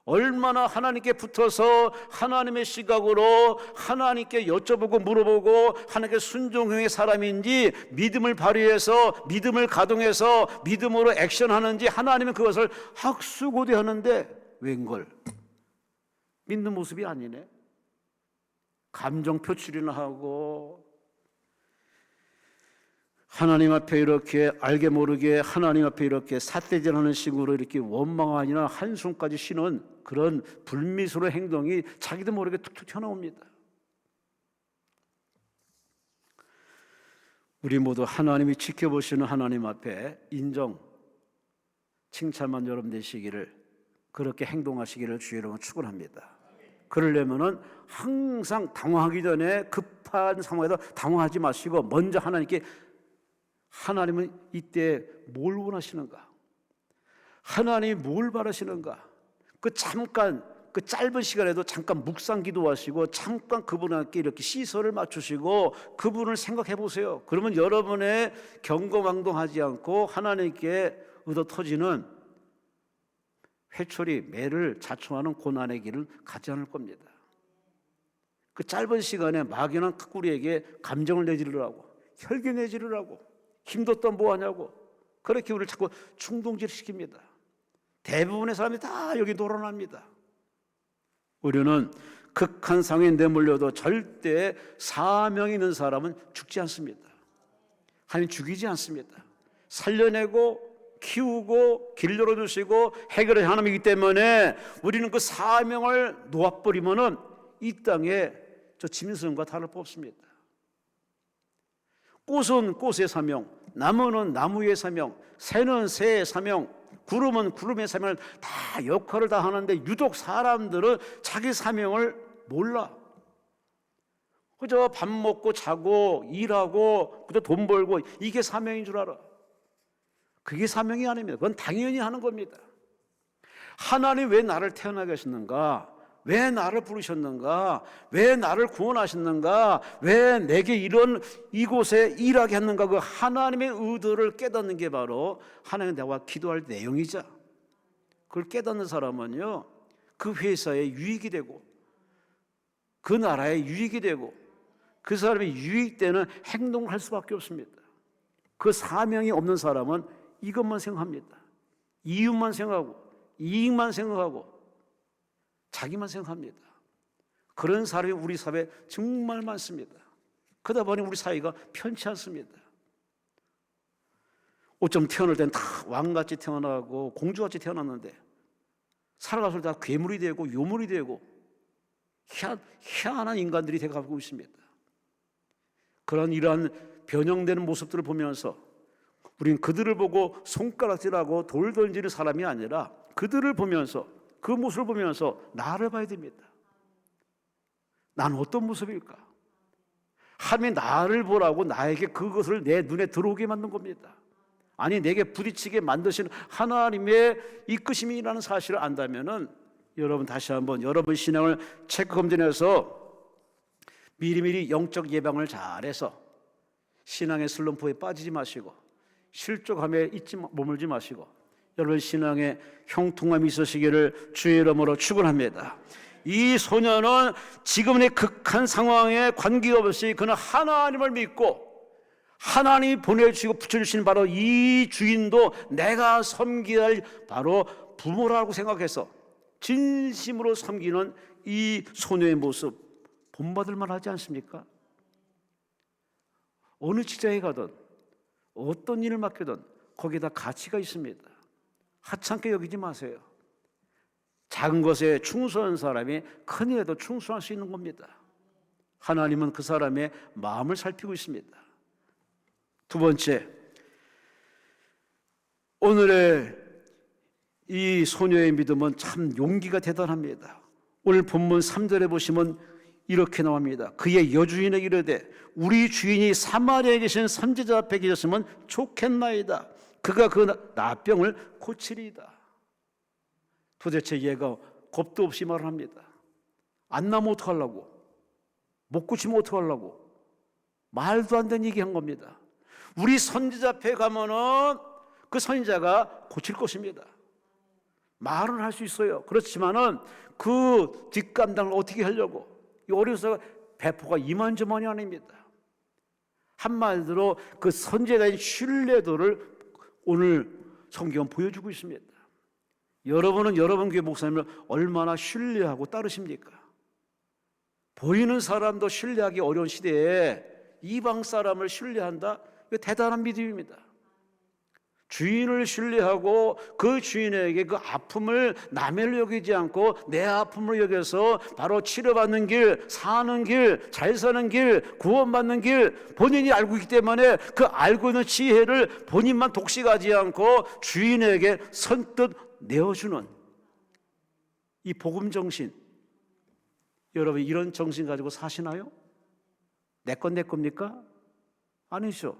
얼마나 하나님께 붙어서 하나님의 시각으로 하나님께 여쭤보고 물어보고 하나님께 순종형의 사람인지, 믿음을 발휘해서 믿음을 가동해서 믿음으로 액션하는지 하나님은 그것을 학수고대하는데 웬걸 믿는 모습이 아니네. 감정 표출이나 하고 하나님 앞에 이렇게 알게 모르게 하나님 앞에 이렇게 삿대질하는 식으로 이렇게 원망하니나 한숨까지 쉬는 그런 불미스러운 행동이 자기도 모르게 툭툭 튀어나옵니다. 우리 모두 하나님이 지켜보시는 하나님 앞에 인정, 칭찬만 여러분 되시기를, 그렇게 행동하시기를 주의 이름으로 축원합니다. 그러려면은 항상 당황하기 전에, 급한 상황에서 당황하지 마시고 먼저 하나님께, 하나님은 이때 뭘 원하시는가? 하나님이 뭘 바라시는가? 그 잠깐 그 짧은 시간에도 잠깐 묵상 기도하시고 잠깐 그분께 이렇게 시선을 맞추시고 그분을 생각해 보세요. 그러면 여러분의 경거망동하지 않고 하나님께 의도 터지는 회초리, 매를 자초하는 고난의 길을 가지 않을 겁니다. 그 짧은 시간에 막연한 우리에게 감정을 내지르라고, 혈기 내지르라고, 힘뒀던 뭐하냐고 그렇게 우리를 자꾸 충동질시킵니다. 대부분의 사람이 다 여기 놀아납니다. 우리는 극한 상황에 내몰려도 절대 사명이 있는 사람은 죽지 않습니다. 하나님 죽이지 않습니다. 살려내고 키우고 길 열어주시고 해결의 하나님이기 때문에 우리는 그 사명을 놓아버리면은 이 땅에 저 짐승과 다를 바 없습니다. 꽃은 꽃의 사명, 나무는 나무의 사명, 새는 새의 사명, 구름은 구름의 사명을 다 역할을 다 하는데 유독 사람들은 자기 사명을 몰라. 그저 밥 먹고 자고 일하고 그저 돈 벌고 이게 사명인 줄 알아. 그게 사명이 아닙니다. 그건 당연히 하는 겁니다. 하나님 왜 나를 태어나게 하셨는가? 왜 나를 부르셨는가? 왜 나를 구원하셨는가? 왜 내게 이곳에 일하게 했는가? 그 하나님의 의도를 깨닫는 게 바로 하나님 나와 기도할 내용이자 그걸 깨닫는 사람은요 그 회사에 유익이 되고 그 나라에 유익이 되고 그 사람이 유익되는 행동을 할 수밖에 없습니다. 그 사명이 없는 사람은 이것만 생각합니다. 이윤만 생각하고 이익만 생각하고 자기만 생각합니다. 그런 사람이 우리 사회에 정말 많습니다. 그러다 보니 우리 사회가 편치 않습니다. 어쩜 태어날 땐 다 왕같이 태어나고 공주같이 태어났는데 살아가서 다 괴물이 되고 요물이 되고 희한한 인간들이 되어가고 있습니다. 그런 이러한 변형되는 모습들을 보면서 우리는 그들을 보고 손가락질하고 돌 던지는 사람이 아니라 그들을 보면서 그 모습을 보면서 나를 봐야 됩니다. 나는 어떤 모습일까? 하나님이 나를 보라고 나에게 그것을 내 눈에 들어오게 만든 겁니다. 아니 내게 부딪히게 만드신 하나님의 이끄심이라는 사실을 안다면은 여러분 다시 한번 여러분 신앙을 체크 검진해서 미리미리 영적 예방을 잘해서 신앙의 슬럼프에 빠지지 마시고 실족함에 머물지 마시고 여러분 신앙에 형통함이 있으시기를 주의 이름으로 축원합니다. 이 소년은 지금의 극한 상황에 관계없이 그는 하나님을 믿고 하나님이 보내주시고 붙여주신 바로 이 주인도 내가 섬겨야 할 바로 부모라고 생각해서 진심으로 섬기는 이 소녀의 모습 본받을 만하지 않습니까? 어느 직장에 가든 어떤 일을 맡기든 거기에 다 가치가 있습니다. 하찮게 여기지 마세요. 작은 것에 충성한 사람이 큰 일에도 충성할 수 있는 겁니다. 하나님은 그 사람의 마음을 살피고 있습니다. 두 번째, 오늘의 이 소녀의 믿음은 참 용기가 대단합니다. 오늘 본문 3절에 보시면 이렇게 나옵니다. 그의 여주인에게 이르되 우리 주인이 사마리아에 계신 선지자 앞에 계셨으면 좋겠나이다. 그가 그 나병을 고치리이다. 도대체 얘가 겁도 없이 말을 합니다. 안 나면 어떡하려고? 못 고치면 어떡하려고? 말도 안 되는 얘기 한 겁니다. 우리 선지자 앞에 가면은 그 선지자가 고칠 것입니다. 말은 할 수 있어요. 그렇지만은 그 뒷감당을 어떻게 하려고? 이 어려서 배포가 이만저만이 아닙니다. 한마디로 그 선지자의 신뢰도를 오늘 성경은 보여주고 있습니다. 여러분은 여러분 교회 목사님을 얼마나 신뢰하고 따르십니까? 보이는 사람도 신뢰하기 어려운 시대에 이방 사람을 신뢰한다? 이거 대단한 믿음입니다. 주인을 신뢰하고 그 주인에게 그 아픔을 남을 여기지 않고 내 아픔을 여겨서 바로 치료받는 길, 사는 길, 잘 사는 길, 구원받는 길 본인이 알고 있기 때문에 그 알고 있는 지혜를 본인만 독식하지 않고 주인에게 선뜻 내어주는 이 복음 정신, 여러분 이런 정신 가지고 사시나요? 내 건 내 겁니까? 아니죠.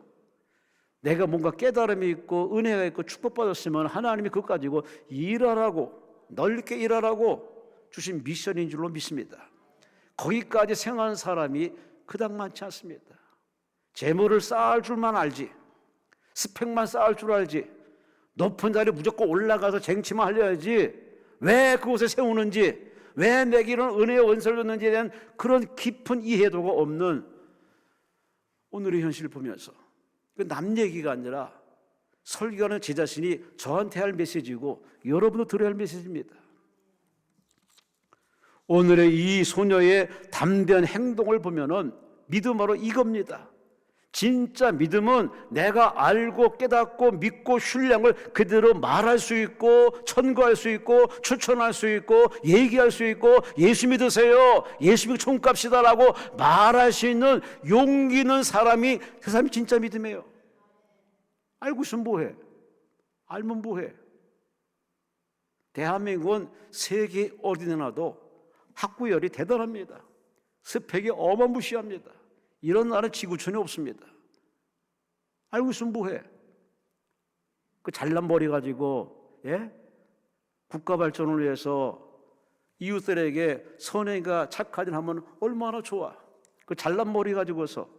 내가 뭔가 깨달음이 있고 은혜가 있고 축복받았으면 하나님이 그것 가지고 일하라고, 넓게 일하라고 주신 미션인 줄로 믿습니다. 거기까지 생각하는 사람이 그닥 많지 않습니다. 재물을 쌓을 줄만 알지, 스펙만 쌓을 줄 알지, 높은 자리에 무조건 올라가서 쟁취만 하려야지, 왜 그곳에 세우는지, 왜 내게 이런 은혜의 원서를 줬는지에 대한 그런 깊은 이해도가 없는 오늘의 현실을 보면서, 남 얘기가 아니라 설교하는 제 자신이 저한테 할 메시지고 여러분도 들어야 할 메시지입니다. 오늘의 이 소녀의 담대한 행동을 보면은 믿음으로 이겁니다. 진짜 믿음은 내가 알고 깨닫고 믿고 신뢰한 걸 그대로 말할 수 있고 천거할 수 있고 추천할 수 있고 얘기할 수 있고 예수 믿으세요, 예수 믿고 총값이다라고 말할 수 있는 용기 있는 사람이, 그 사람이 진짜 믿음이에요. 알고 있으면 뭐해? 알면 뭐해? 대한민국은 세계 어디나도 학구열이 대단합니다. 스펙이 어마무시합니다. 이런 나라 지구촌이 없습니다. 알고 있으면 뭐해? 그 잘난 머리 가지고, 예? 국가 발전을 위해서 이웃들에게 선행과 착하진 하면 얼마나 좋아. 그 잘난 머리 가지고서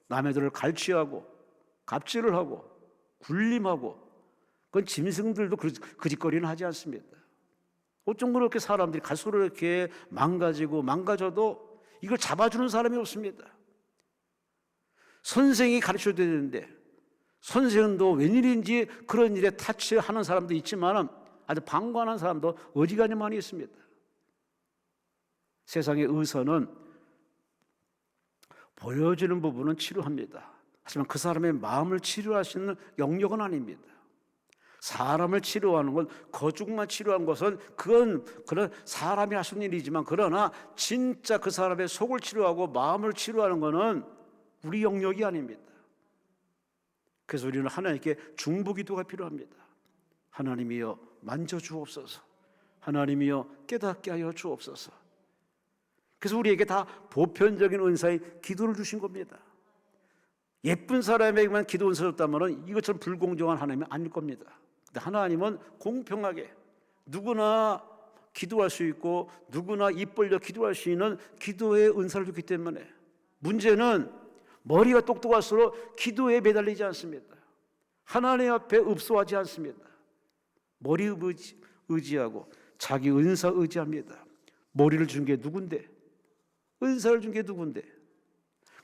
남의 들을 갈취하고 갑질을 하고 굴림하고, 그건 짐승들도 그 짓거리는 하지 않습니다. 어쩜 그렇게 사람들이 갈수록 이렇게 망가져도 이걸 잡아주는 사람이 없습니다. 선생이 가르쳐야 되는데 선생도 웬일인지 그런 일에 타치하는 사람도 있지만 아주 방관한 사람도 어지간히 많이 있습니다. 세상의 의사는 보여지는 부분은 치료합니다. 하지만 그 사람의 마음을 치료할 수 있는 영역은 아닙니다. 사람을 치료하는 건, 거죽만 치료한 것은 그건 사람이 할 수 있는 일이지만, 그러나 진짜 그 사람의 속을 치료하고 마음을 치료하는 것은 우리 영역이 아닙니다. 그래서 우리는 하나님께 중보기도가 필요합니다. 하나님이여 만져주옵소서, 하나님이여 깨닫게 하여 주옵소서. 그래서 우리에게 다 보편적인 은사의 기도를 주신 겁니다. 예쁜 사람에게만 기도 은사 줬다면 이것처럼 불공정한 하나님은 아닐 겁니다. 근데 하나님은 공평하게 누구나 기도할 수 있고 누구나 입 벌려 기도할 수 있는 기도의 은사를 줬기 때문에, 문제는 머리가 똑똑할수록 기도에 매달리지 않습니다. 하나님 앞에 읍소하지 않습니다. 머리 의지하고 자기 은사 의지합니다. 머리를 준 게 누군데? 은사를 준 게 누군데?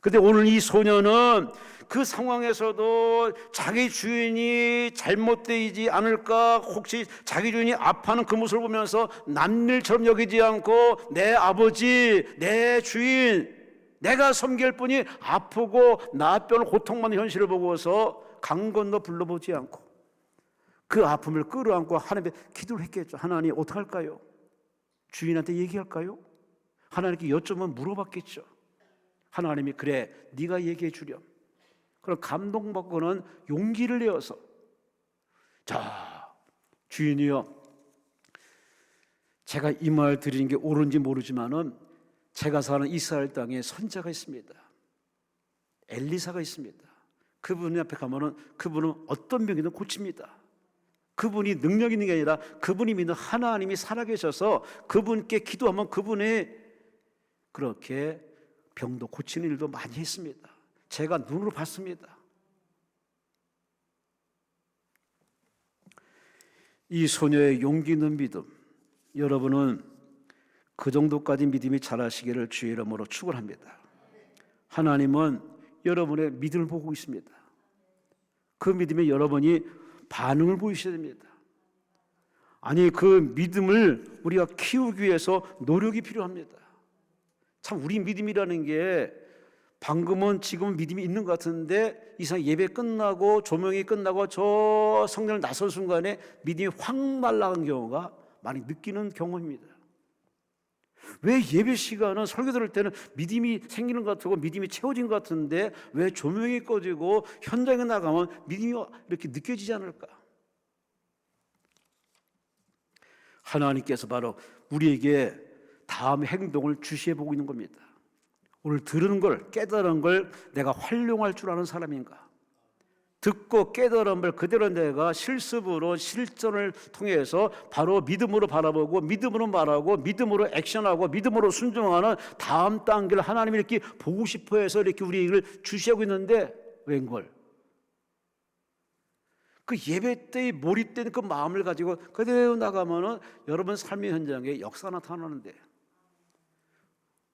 근데 오늘 이 소녀는 그 상황에서도 자기 주인이 잘못되지 않을까, 혹시 자기 주인이 아파하는 그 모습을 보면서 남일처럼 여기지 않고 내 아버지, 내 주인, 내가 섬길 분이 아프고 나병을 고통받는 현실을 보고서 강 건너 불러보지 않고 그 아픔을 끌어안고 하나님께 기도를 했겠죠. 하나님 어떡할까요? 주인한테 얘기할까요? 하나님께 여쭤보면 물어봤겠죠. 하나님이 그래 네가 얘기해 주렴. 그럼 감동받고는 용기를 내어서, 자 주인이여, 제가 이 말 드리는 게 옳은지 모르지만은 제가 사는 이스라엘 땅에 선자가 있습니다. 엘리사가 있습니다. 그분 앞에 가면은 그분은 어떤 병이든 고칩니다. 그분이 능력 있는 게 아니라 그분이 믿는 하나님이 살아계셔서 그분께 기도하면 그분이 그렇게 병도 고치는 일도 많이 했습니다. 제가 눈으로 봤습니다. 이 소녀의 용기 있는 믿음, 여러분은 그 정도까지 믿음이 자라시기를 주의 이름으로 축원합니다. 하나님은 여러분의 믿음을 보고 있습니다. 그 믿음에 여러분이 반응을 보이셔야 됩니다. 아니, 그 믿음을 우리가 키우기 위해서 노력이 필요합니다. 참 우리 믿음이라는 게 방금은 지금 믿음이 있는 것 같은데 이상 예배 끝나고 조명이 끝나고 저 성전을 나설 순간에 믿음이 확 말라간 경우가 많이 느끼는 경험입니다. 왜 예배 시간은 설교 들을 때는 믿음이 생기는 것 같고 믿음이 채워진 것 같은데 왜 조명이 꺼지고 현장에 나가면 믿음이 이렇게 느껴지지 않을까? 하나님께서 바로 우리에게 다음 행동을 주시해 보고 있는 겁니다. 오늘 들은 걸, 깨달은 걸 내가 활용할 줄 아는 사람인가? 듣고 깨달음을 그대로 내가 실습으로 실전을 통해서 바로 믿음으로 바라보고 믿음으로 말하고 믿음으로 액션하고 믿음으로 순종하는 다음 단계를 하나님이 이렇게 보고 싶어 해서 이렇게 우리를 주시하고 있는데 웬걸? 그 예배 때에 몰입된 그 마음을 가지고 그대로 나가면은 여러분 삶의 현장에 역사가 나타나는데,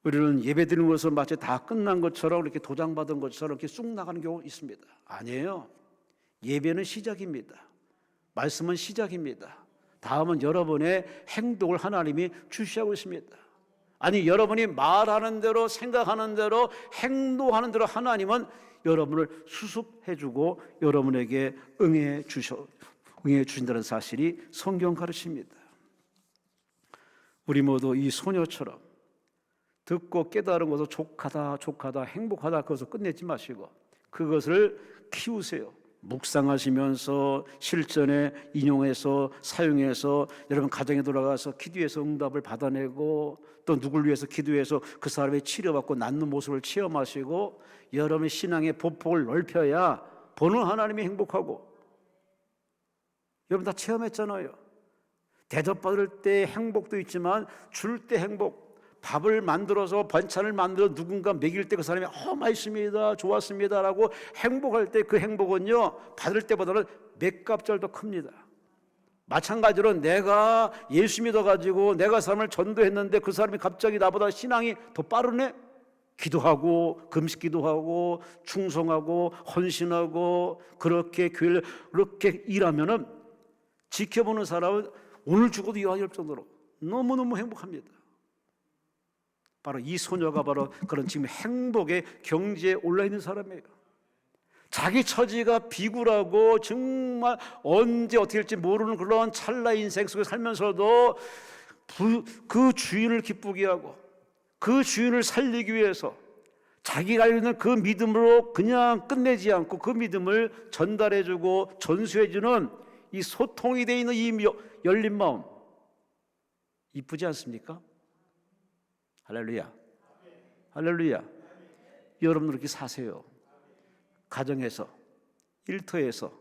우리는 예배 드리는 것을 마치 다 끝난 것처럼 이렇게 도장받은 것처럼 이렇게 쑥 나가는 경우 있습니다. 아니에요. 예배는 시작입니다. 말씀은 시작입니다. 다음은 여러분의 행동을 하나님이 주시하고 있습니다. 아니, 여러분이 말하는 대로 생각하는 대로 행동하는 대로 하나님은 여러분을 수습해주고 여러분에게 응해 주신다는 사실이 성경 가르칩니다. 우리 모두 이 소녀처럼 듣고 깨달은 것을 족하다 행복하다 그것을 끝내지 마시고 그것을 키우세요. 묵상하시면서 실전에 인용해서 사용해서 여러분 가정에 돌아가서 기도해서 응답을 받아내고 또 누굴 위해서 기도해서 그 사람의 치료받고 낫는 모습을 체험하시고 여러분의 신앙의 보폭을 넓혀야 보는 하나님이 행복하고, 여러분 다 체험했잖아요. 대접받을 때 행복도 있지만 줄 때 행복, 밥을 만들어서 반찬을 만들어 누군가 먹일 때 그 사람이 맛있습니다, 좋았습니다 라고 행복할 때 그 행복은요 받을 때보다는 몇 값절 더 큽니다. 마찬가지로 내가 예수 믿어가지고 내가 사람을 전도했는데 그 사람이 갑자기 나보다 신앙이 더 빠르네? 기도하고 금식 기도하고 충성하고 헌신하고 그렇게 교회를 그렇게 일하면은 지켜보는 사람은 오늘 죽어도 이완할 정도로 너무너무 행복합니다. 바로 이 소녀가 바로 그런 지금 행복의 경지에 올라있는 사람이에요. 자기 처지가 비굴하고 정말 언제 어떻게 될지 모르는 그런 찰나의 인생 속에 살면서도 그 주인을 기쁘게 하고 그 주인을 살리기 위해서 자기가 알고 있는 그 믿음으로 그냥 끝내지 않고 그 믿음을 전달해주고 전수해주는 이 소통이 되어 있는 이 열린 마음, 이쁘지 않습니까? 할렐루야, 할렐루야. 여러분 그렇게 사세요. 가정에서, 일터에서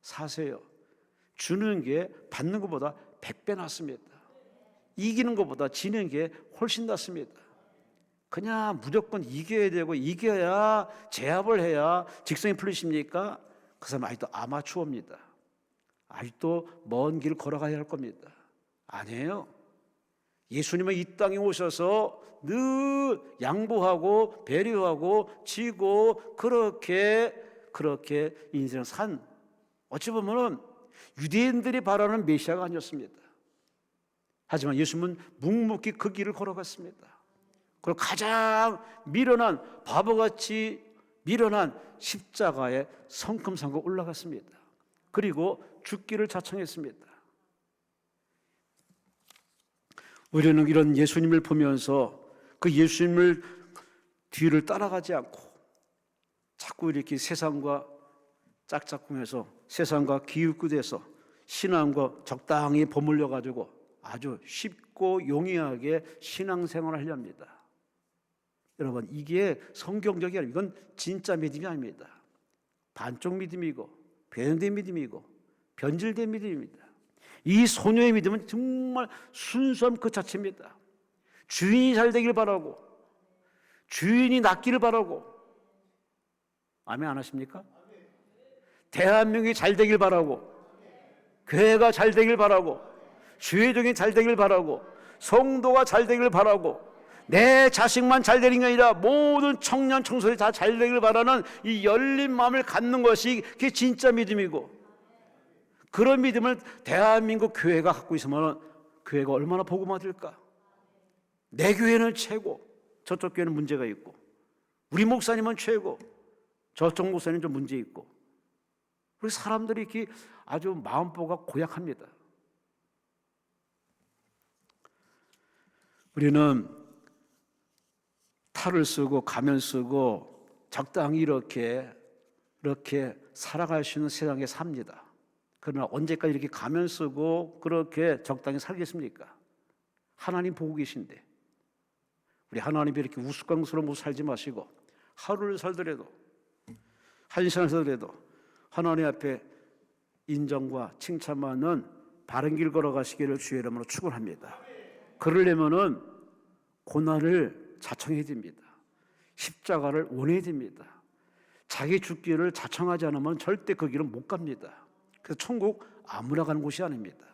사세요. 주는 게 받는 것보다 100배 낫습니다. 이기는 것보다 지는 게 훨씬 낫습니다. 그냥 무조건 이겨야 되고 이겨야 제압을 해야 직성이 풀리십니까? 그 사람 아직도 아마추어입니다. 아직도 먼 길 걸어가야 할 겁니다. 아니에요. 예수님은 이 땅에 오셔서 늘 양보하고 배려하고 지고 그렇게 인생을 산, 어찌 보면 유대인들이 바라는 메시아가 아니었습니다. 하지만 예수님은 묵묵히 그 길을 걸어갔습니다. 그리고 가장 미련한, 바보같이 미련한 십자가에 성큼성큼 올라갔습니다. 그리고 죽기를 자청했습니다. 우리는 이런 예수님을 보면서 그 예수님을 뒤를 따라가지 않고 자꾸 이렇게 세상과 짝짝꿍해서 세상과 기웃굿해서 신앙과 적당히 버물려 가지고 아주 쉽고 용이하게 신앙생활을 하려 합니다. 여러분, 이게 성경적이 아니고 이건 진짜 믿음이 아닙니다. 반쪽 믿음이고 변형된 믿음이고 변질된 믿음입니다. 이 소녀의 믿음은 정말 순수함 그 자체입니다. 주인이 잘 되길 바라고, 주인이 낫기를 바라고. 아멘 안 하십니까? 대한민국이 잘 되길 바라고, 교회가 잘 되길 바라고, 주의종이 잘 되길 바라고, 성도가 잘 되길 바라고, 내 자식만 잘 되는 게 아니라 모든 청년 청소년이 다 잘 되길 바라는 이 열린 마음을 갖는 것이 그게 진짜 믿음이고, 그런 믿음을 대한민국 교회가 갖고 있으면 교회가 얼마나 복음 받을까? 내 교회는 최고, 저쪽 교회는 문제가 있고, 우리 목사님은 최고, 저쪽 목사님은 좀 문제 있고, 우리 사람들이 이렇게 아주 마음보가 고약합니다. 우리는 탈을 쓰고 가면 쓰고 적당히 이렇게 살아갈 수 있는 세상에 삽니다. 그러나 언제까지 이렇게 가면 쓰고 그렇게 적당히 살겠습니까? 하나님 보고 계신데, 우리 하나님이 이렇게 우스꽝스러운 모습 살지 마시고 하루를 살더라도, 한 시간을 살더라도 하나님 앞에 인정과 칭찬받는 바른 길 걸어가시기를 주의 이름으로 축원합니다. 그러려면은 고난을 자청해야 됩니다. 십자가를 원해야 됩니다. 자기 죽기를 자청하지 않으면 절대 그 길은 못 갑니다. 그래서 천국 아무나 가는 곳이 아닙니다.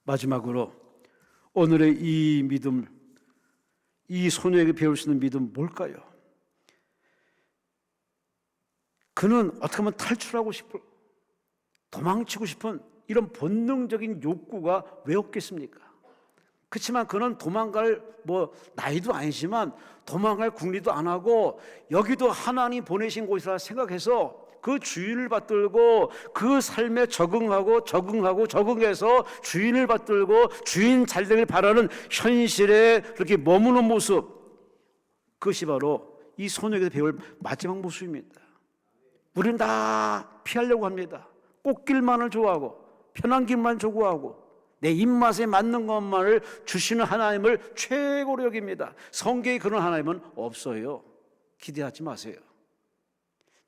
마지막으로 오늘의 이 믿음, 이 소녀에게 배울 수 있는 믿음 뭘까요? 그는 어떻게 보면 탈출하고 싶은, 도망치고 싶은 이런 본능적인 욕구가 왜 없겠습니까? 그렇지만 그는 도망갈 나이도 아니지만 도망갈 궁리도 안 하고 여기도 하나님 보내신 곳이라 생각해서 그 주인을 받들고 그 삶에 적응해서 주인을 받들고 주인 잘 되길 바라는 현실에 그렇게 머무는 모습, 그것이 바로 이 소녀에게 배울 마지막 모습입니다. 우리는 다 피하려고 합니다. 꽃길만을 좋아하고 편한 길만 좋아하고 내 입맛에 맞는 것만을 주시는 하나님을 최고로 여깁니다. 성경에 그런 하나님은 없어요. 기대하지 마세요.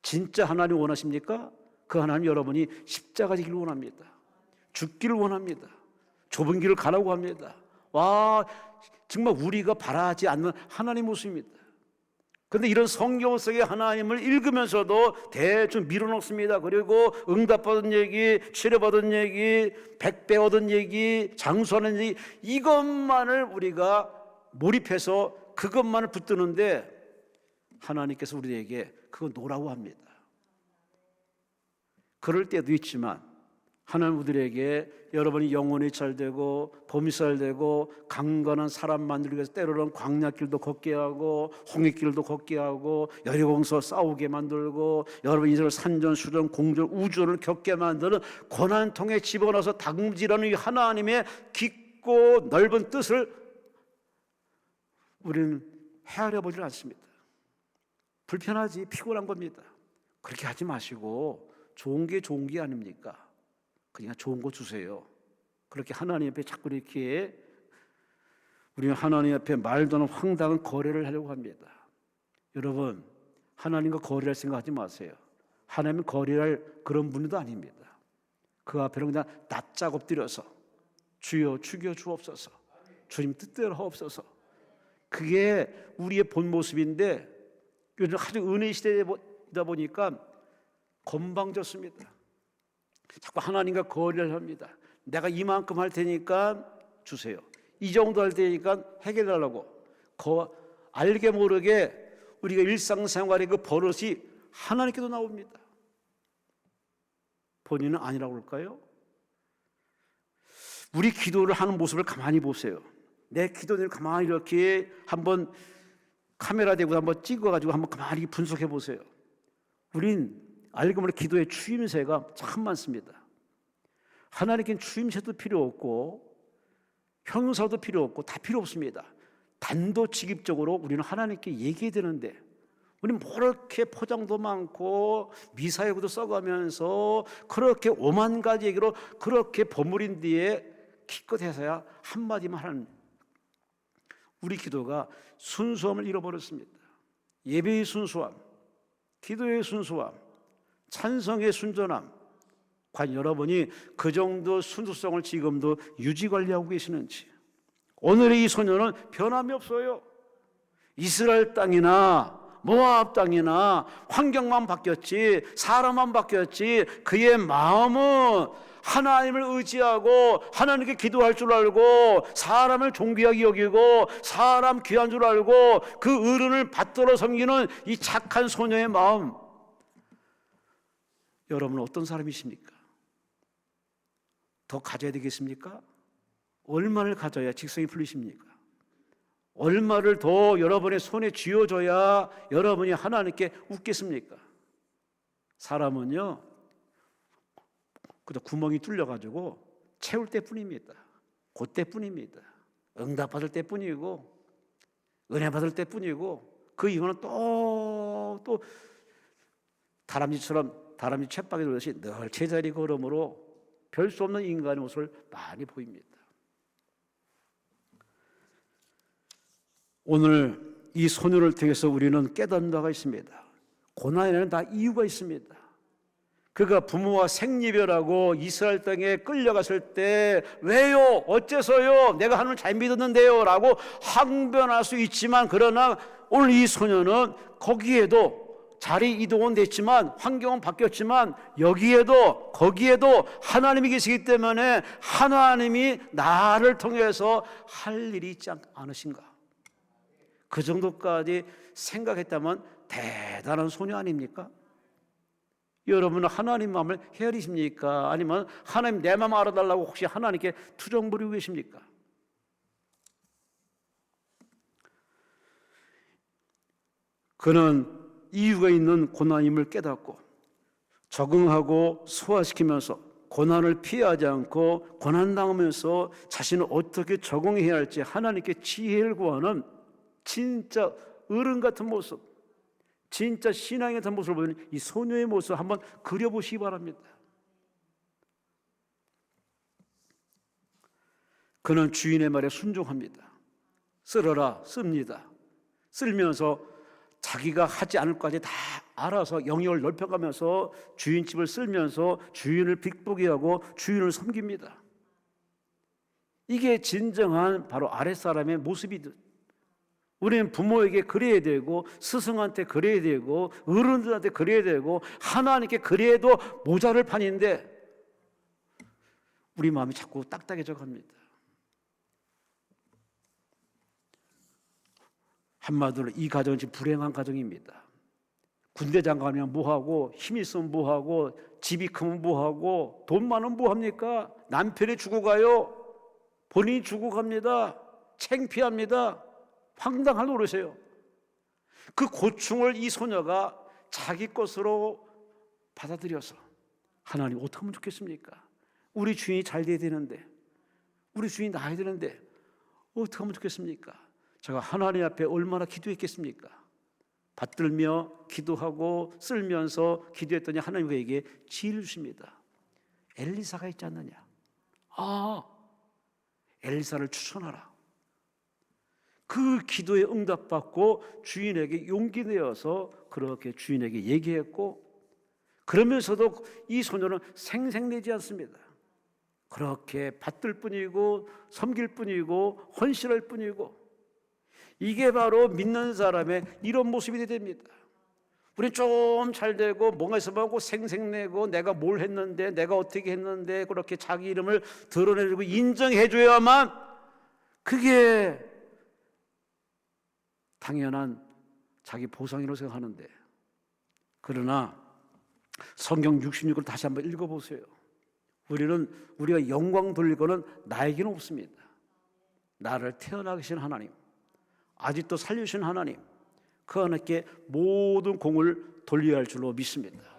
진짜 하나님 원하십니까? 그 하나님 여러분이 십자가 지기를 원합니다. 죽기를 원합니다. 좁은 길을 가라고 합니다. 와, 정말 우리가 바라지 않는 하나님 모습입니다. 그런데 이런 성경 속의 하나님을 읽으면서도 대충 밀어넣습니다. 그리고 응답받은 얘기, 치료받은 얘기, 100배 얻은 얘기, 장수하는 얘기, 이것만을 우리가 몰입해서 그것만을 붙드는데 하나님께서 우리에게 그거 놓으라고 합니다. 그럴 때도 있지만 하나님 우리에게 여러분이 영혼이 잘되고 범이 잘되고 강건한 사람 만들기 위해서 때로는 광야길도 걷게 하고 홍해길도 걷게 하고 여리고성서 싸우게 만들고 여러분 인생을 산전수전 공전 우주를 겪게 만드는 고난통에 집어넣어서 다금질하는 이 하나님의 깊고 넓은 뜻을 우리는 헤아려 보질 않습니다. 불편하지, 피곤한 겁니다. 그렇게 하지 마시고 좋은 게 아닙니까? 그냥 좋은 거 주세요. 그렇게 하나님 앞에 자꾸 이렇게 우리는 하나님 앞에 말도 않은 황당한 거래를 하려고 합니다. 여러분, 하나님과 거래할 생각하지 마세요. 하나님은 거래할 그런 분도 아닙니다. 그 앞에는 그냥 낯짝 엎드려서 주여 죽여 주옵소서, 주님 뜻대로 하옵소서. 그게 우리의 본 모습인데 요즘 아주 은혜 시대다 보니까 건방졌습니다. 자꾸 하나님과 거래를 합니다. 내가 이만큼 할 테니까 주세요. 이 정도 할 테니까 해결하려고. 알게 모르게 우리가 일상생활의 그 버릇이 하나님께도 나옵니다. 본인은 아니라고 할까요? 우리 기도를 하는 모습을 가만히 보세요. 내 기도를 가만히 이렇게 한번 카메라 대고 한번 찍어가지고 한번 가만히 분석해 보세요. 우린 알고 보니 기도의 추임새가 참 많습니다. 하나님께는 추임새도 필요 없고 형용사도 필요 없고 다 필요 없습니다. 단도직입적으로 우리는 하나님께 얘기해야 되는데 우리는 뭐 이렇게 포장도 많고 미사여구도 써가면서 그렇게 오만 가지 얘기로 그렇게 버무린 뒤에 기껏해서야 한마디만 하는 우리 기도가 순수함을 잃어버렸습니다. 예배의 순수함, 기도의 순수함, 찬성의 순전함, 과연 여러분이 그 정도 순수성을 지금도 유지관리하고 계시는지. 오늘의 이 소녀는 변함이 없어요. 이스라엘 땅이나 모압 땅이나 환경만 바뀌었지 사람만 바뀌었지 그의 마음은 하나님을 의지하고 하나님께 기도할 줄 알고 사람을 존귀하게 여기고 사람 귀한 줄 알고 그 어른을 받들어 섬기는 이 착한 소녀의 마음, 여러분은 어떤 사람이십니까? 더 가져야 되겠습니까? 얼마를 가져야 직성이 풀리십니까? 얼마를 더 여러분의 손에 쥐어줘야 여러분이 하나님께 웃겠습니까? 사람은요, 그저 구멍이 뚫려가지고 채울 때뿐입니다. 그때뿐입니다. 응답받을 때뿐이고 은혜 받을 때뿐이고 그 이후는 또 다람쥐처럼 다람쥐 쳇바퀴 돌듯이 늘 제자리 걸음으로 별 수 없는 인간의 모습을 많이 보입니다. 오늘 이 소녀를 통해서 우리는 깨닫는 바가 있습니다. 고난에는 다 이유가 있습니다. 그가 부모와 생리별하고 이스라엘 땅에 끌려갔을 때 왜요? 어째서요? 내가 하나님을 잘 믿었는데요? 라고 항변할 수 있지만, 그러나 오늘 이 소녀는 거기에도 자리 이동은 됐지만, 환경은 바뀌었지만, 여기에도 거기에도 하나님이 계시기 때문에 하나님이 나를 통해서 할 일이 있지 않으신가? 그 정도까지 생각했다면 대단한 소녀 아닙니까? 여러분은 하나님 마음을 헤아리십니까? 아니면 하나님 내 마음 알아달라고 혹시 하나님께 투정 부리고 계십니까? 그는 이유가 있는 고난임을 깨닫고 적응하고 소화시키면서 고난을 피하지 않고 고난당하면서 자신을 어떻게 적응해야 할지 하나님께 지혜를 구하는 진짜 어른 같은 모습, 진짜 신앙의 같은 모습을 보이는 이 소녀의 모습을 한번 그려보시기 바랍니다. 그는 주인의 말에 순종합니다. 쓸어라 씁니다. 쓸면서 자기가 하지 않을 것까지 다 알아서 영역을 넓혀가면서 주인집을 쓸면서 주인을 빅보게 하고 주인을 섬깁니다. 이게 진정한 바로 아랫사람의 모습이듯, 우리는 부모에게 그래야 되고 스승한테 그래야 되고 어른들한테 그래야 되고 하나님께 그래도 모자랄 판인데 우리 마음이 자꾸 딱딱해져 갑니다. 한마디로 이 가정은 지금 불행한 가정입니다. 군대 장가면 뭐하고, 힘 있으면 뭐하고, 집이 크면 뭐하고, 돈 많으면 뭐합니까? 남편이 죽어가요. 본인이 죽어갑니다. 창피합니다. 황당한 노릇이에요. 그 고충을 이 소녀가 자기 것으로 받아들여서, 하나님 어떻게 하면 좋겠습니까? 우리 주인이 잘 돼야 되는데, 우리 주인이 나아야 되는데 어떻게 하면 좋겠습니까? 제가 하나님 앞에 얼마나 기도했겠습니까? 받들며 기도하고 쓸면서 기도했더니 하나님 그에게 지혜를 주십니다. 엘리사가 있지 않느냐? 엘리사를 추천하라. 그 기도에 응답받고 주인에게 용기 내어서 그렇게 주인에게 얘기했고, 그러면서도 이 소녀는 생색내지 않습니다. 그렇게 받들 뿐이고 섬길 뿐이고 헌신할 뿐이고, 이게 바로 믿는 사람의 이런 모습이 됩니다. 우리 좀 잘 되고 뭔가 있으면 하고 생색내고 내가 뭘 했는데 내가 어떻게 했는데 그렇게 자기 이름을 드러내주고 인정해줘야만 그게 당연한 자기 보상이라고 생각하는데, 그러나 성경 66을 다시 한번 읽어보세요. 우리가 영광 돌릴 거는 나에게는 없습니다. 나를 태어나게 하신 하나님, 아직도 살려주신 하나님, 그 하나님께 모든 공을 돌려야 할 줄로 믿습니다.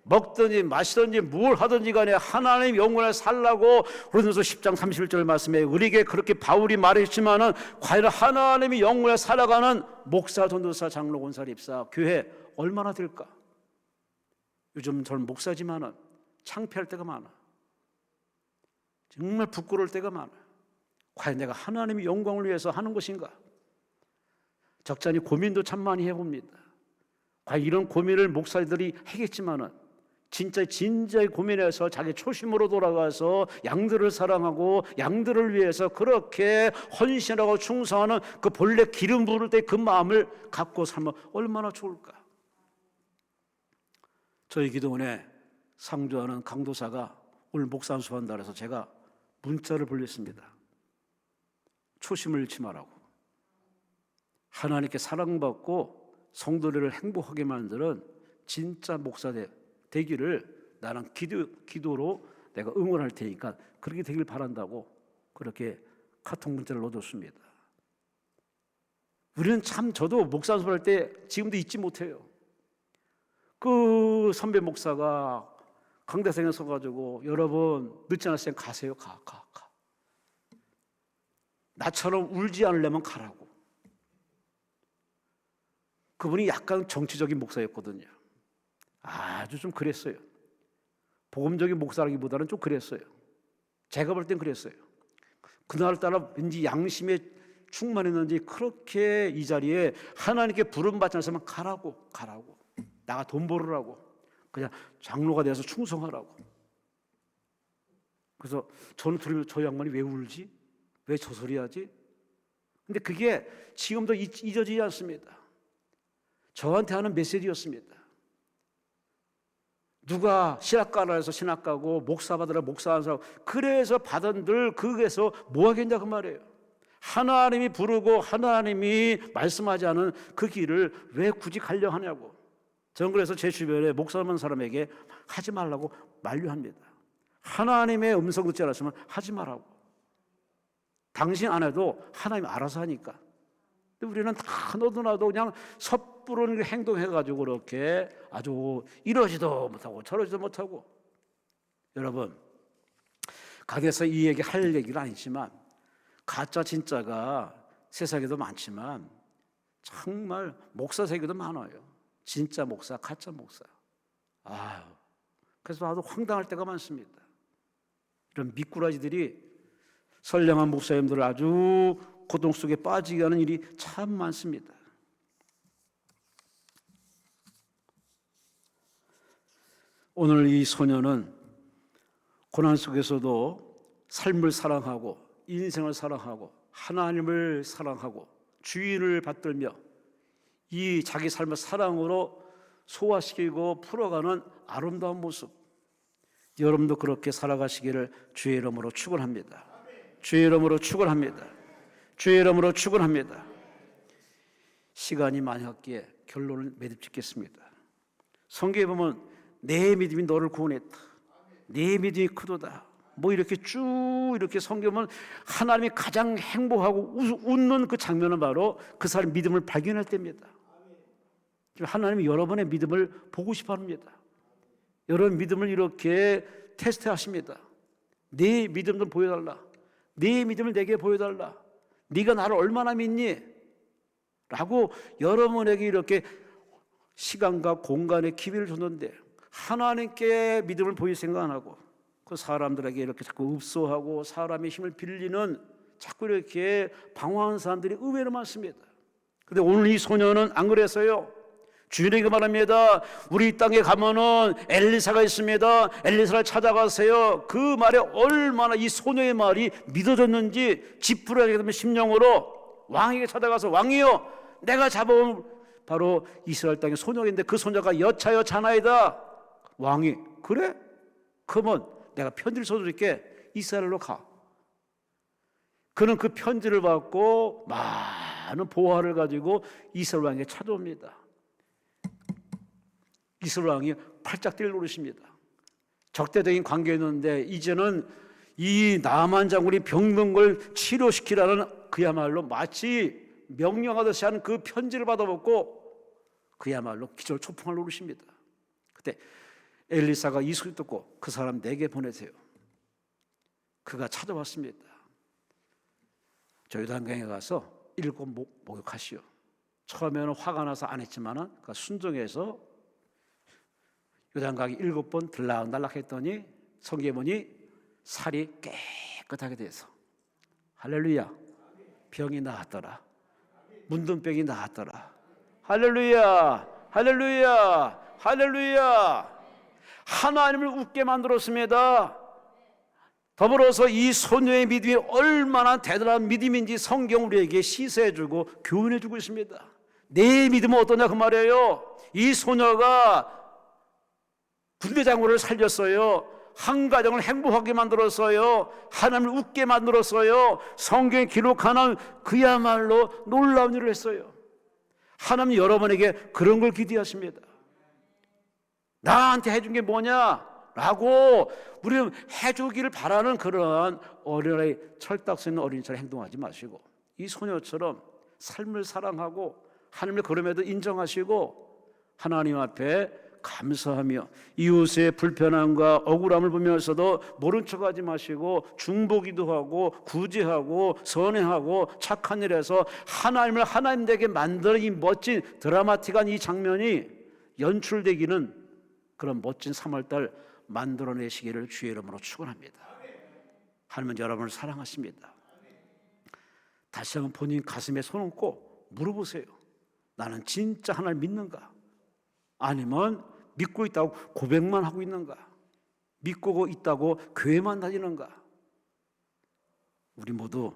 먹든지 마시든지 뭘 하든지 간에 하나님 영원히 살라고 고린도서 10장 31절 말씀에 우리에게 그렇게 바울이 말했지만은, 과연 하나님이 영원히 살아가는 목사, 전도사, 장로, 권사, 입사, 교회 얼마나 될까? 요즘 저는 목사지만은 창피할 때가 많아. 정말 부끄러울 때가 많아. 과연 내가 하나님의 영광을 위해서 하는 것인가? 적잖이 고민도 참 많이 해봅니다. 과연 이런 고민을 목사들이 하겠지만은 진짜의 고민해서 자기 초심으로 돌아가서 양들을 사랑하고 양들을 위해서 그렇게 헌신하고 충성하는 그 본래 기름 부을 때 그 마음을 갖고 살면 얼마나 좋을까? 저희 기도원에 상주하는 강도사가 오늘 목사 안수한다 해서 제가 문자를 보냈습니다. 초심을 잃지 말라고. 하나님께 사랑받고 성도들을 행복하게 만드는 진짜 목사 되기를 나는 기도로 내가 응원할 테니까 그렇게 되길 바란다고 그렇게 카톡 문자를 넣어줬습니다. 우리는 참, 저도 목사 안수할 때 지금도 잊지 못해요. 그 선배 목사가 강대상에 서가지고 여러분 늦지 않았을 때 가세요. 가. 나처럼 울지 않으려면 가라고. 그분이 약간 정치적인 목사였거든요. 아주 좀 그랬어요. 복음적인 목사라기보다는 좀 그랬어요. 제가 볼 땐 그랬어요. 그날따라 왠지 양심에 충만했는지 그렇게 이 자리에 하나님께 부름받지 않으면 가라고. 나가 돈 벌으라고, 그냥 장로가 돼서 충성하라고. 그래서 저는 들으면 저 양반이 왜 울지? 왜 저 소리 하지? 근데 그게 지금도 잊어지지 않습니다. 저한테 하는 메시지였습니다. 누가 신학가라 해서 신학가고 목사 받으라 목사하는 사람, 그래서 받은들 그게서 뭐 하겠냐 그 말이에요. 하나님이 부르고 하나님이 말씀하지 않은 그 길을 왜 굳이 가려 하냐고. 저는 그래서 제 주변에 목사 하는 사람에게 하지 말라고 만류합니다. 하나님의 음성 듣지 않았으면 하지 말라고. 당신 안 해도 하나님이 알아서 하니까. 근데 우리는 다 너도 나도 그냥 섣부른 행동해가지고 그렇게 아주 이러지도 못하고 저러지도 못하고. 여러분, 가게에서 이 얘기 할 얘기는 아니지만 가짜 진짜가 세상에도 많지만 정말 목사 세계도 많아요. 진짜 목사, 가짜 목사. 그래서 나도 황당할 때가 많습니다. 이런 미꾸라지들이 선량한 목사님들을 아주 고통 속에 빠지게 하는 일이 참 많습니다. 오늘 이 소녀는 고난 속에서도 삶을 사랑하고 인생을 사랑하고 하나님을 사랑하고 주인을 받들며 이 자기 삶을 사랑으로 소화시키고 풀어가는 아름다운 모습, 여러분도 그렇게 살아가시기를 주의 이름으로 축원합니다. 주의 이름으로 축원합니다. 주의 이름으로 축원합니다. 시간이 많이 없기에 결론을 맺어짓겠습니다. 성경에 보면 내 믿음이 너를 구원했다, 내 믿음이 크도다, 뭐 이렇게 쭉 이렇게 성경은 하나님이 가장 행복하고 웃는 그 장면은 바로 그 사람의 믿음을 발견할 때입니다. 하나님이 여러분의 믿음을 보고 싶어 합니다. 여러분 믿음을 이렇게 테스트하십니다. 네 믿음 좀 보여달라. 네 믿음을 내게 보여달라. 네가 나를 얼마나 믿니? 라고 여러분에게 이렇게 시간과 공간의 기회를 줬는데 하나님께 믿음을 보일 생각 안 하고 그 사람들에게 이렇게 자꾸 읍소하고 사람의 힘을 빌리는 자꾸 이렇게 방황하는 사람들이 의외로 많습니다. 그런데 오늘 이 소녀는 안 그랬어요. 주인에게 말합니다. 우리 땅에 가면은 엘리사가 있습니다. 엘리사를 찾아가세요. 그 말에 얼마나 이 소녀의 말이 믿어졌는지 지푸라기 되면 심령으로 왕에게 찾아가서 왕이요, 내가 잡아온 바로 이스라엘 땅의 소녀인데 그 소녀가 여차여 자나이다. 왕이 그래? 그러면 내가 편지를 써줄게. 이스라엘로 가. 그는 그 편지를 받고 많은 보화를 가지고 이스라엘 왕에게 찾아옵니다. 이스라엘 왕이 팔짝 뛸 노릇입니다. 적대적인 관계였는데 이제는 이 나만 장군이 병든 걸 치료시키라는 그야말로 마치 명령하듯이 하는 그 편지를 받아먹고 그야말로 기절초풍할 노릇입니다. 그때 엘리사가 이 소리 듣고 그 사람 내게 보내세요. 그가 찾아왔습니다. 저 요단강에 가서 7 목욕하시오. 처음에는 화가 나서 안 했지만은 그 순종해서 요단강이 7번 들락날락 했더니 성경에 보니 살이 깨끗하게 돼서 할렐루야, 병이 나았더라. 문둥병이 나았더라. 할렐루야, 할렐루야, 할렐루야. 하나님을 웃게 만들었습니다. 더불어서 이 소녀의 믿음이 얼마나 대단한 믿음인지 성경 우리에게 시사해주고 교훈해주고 있습니다. 내 믿음은 어떠냐 그 말이에요. 이 소녀가 군대 장군을 살렸어요. 한 가정을 행복하게 만들었어요. 하나님을 웃게 만들었어요. 성경에 기록하는 그야말로 놀라운 일을 했어요. 하나님 여러분에게 그런 걸 기대하십니다. 나한테 해준 게 뭐냐? 라고 우리는 해주기를 바라는 그런 어린아이, 철딱서 있는 어린이처럼 행동하지 마시고 이 소녀처럼 삶을 사랑하고 하나님을 그럼에도 인정하시고 하나님 앞에 감사하며 이웃의 불편함과 억울함을 보면서도 모른 척하지 마시고 중보기도 하고 구제하고 선행하고 착한 일에서 하나님을 하나님 되게 만드는 이 멋진 드라마틱한 이 장면이 연출되기는 그런 멋진 3월달 만들어내시기를 주의 이름으로 축원합니다. 하나님은 여러분을 사랑하십니다. 다시 한번 본인 가슴에 손 얹고 물어보세요. 나는 진짜 하나님 믿는가? 아니면 믿고 있다고 고백만 하고 있는가? 믿고 있다고 교회만 다니는가? 우리 모두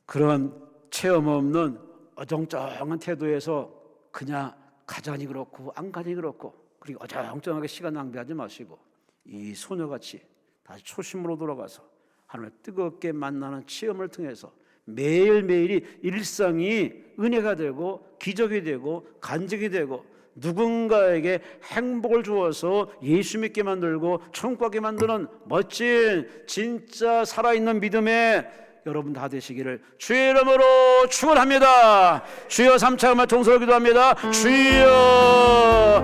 그런 체험 없는 어정쩡한 태도에서 그냥 가자니 그렇고 안 가니 그렇고 그리고 어정쩡하게 시간 낭비하지 마시고 이 소녀같이 다시 초심으로 돌아가서 하나님을 뜨겁게 만나는 체험을 통해서 매일매일이 일상이 은혜가 되고 기적이 되고 간증이 되고 누군가에게 행복을 주어서 예수 믿게 만들고 천국 가게 만드는 멋진 진짜 살아있는 믿음의 여러분 다 되시기를 주의 이름으로 축원합니다. 주여 3차 음악 통성을 기도합니다. 주여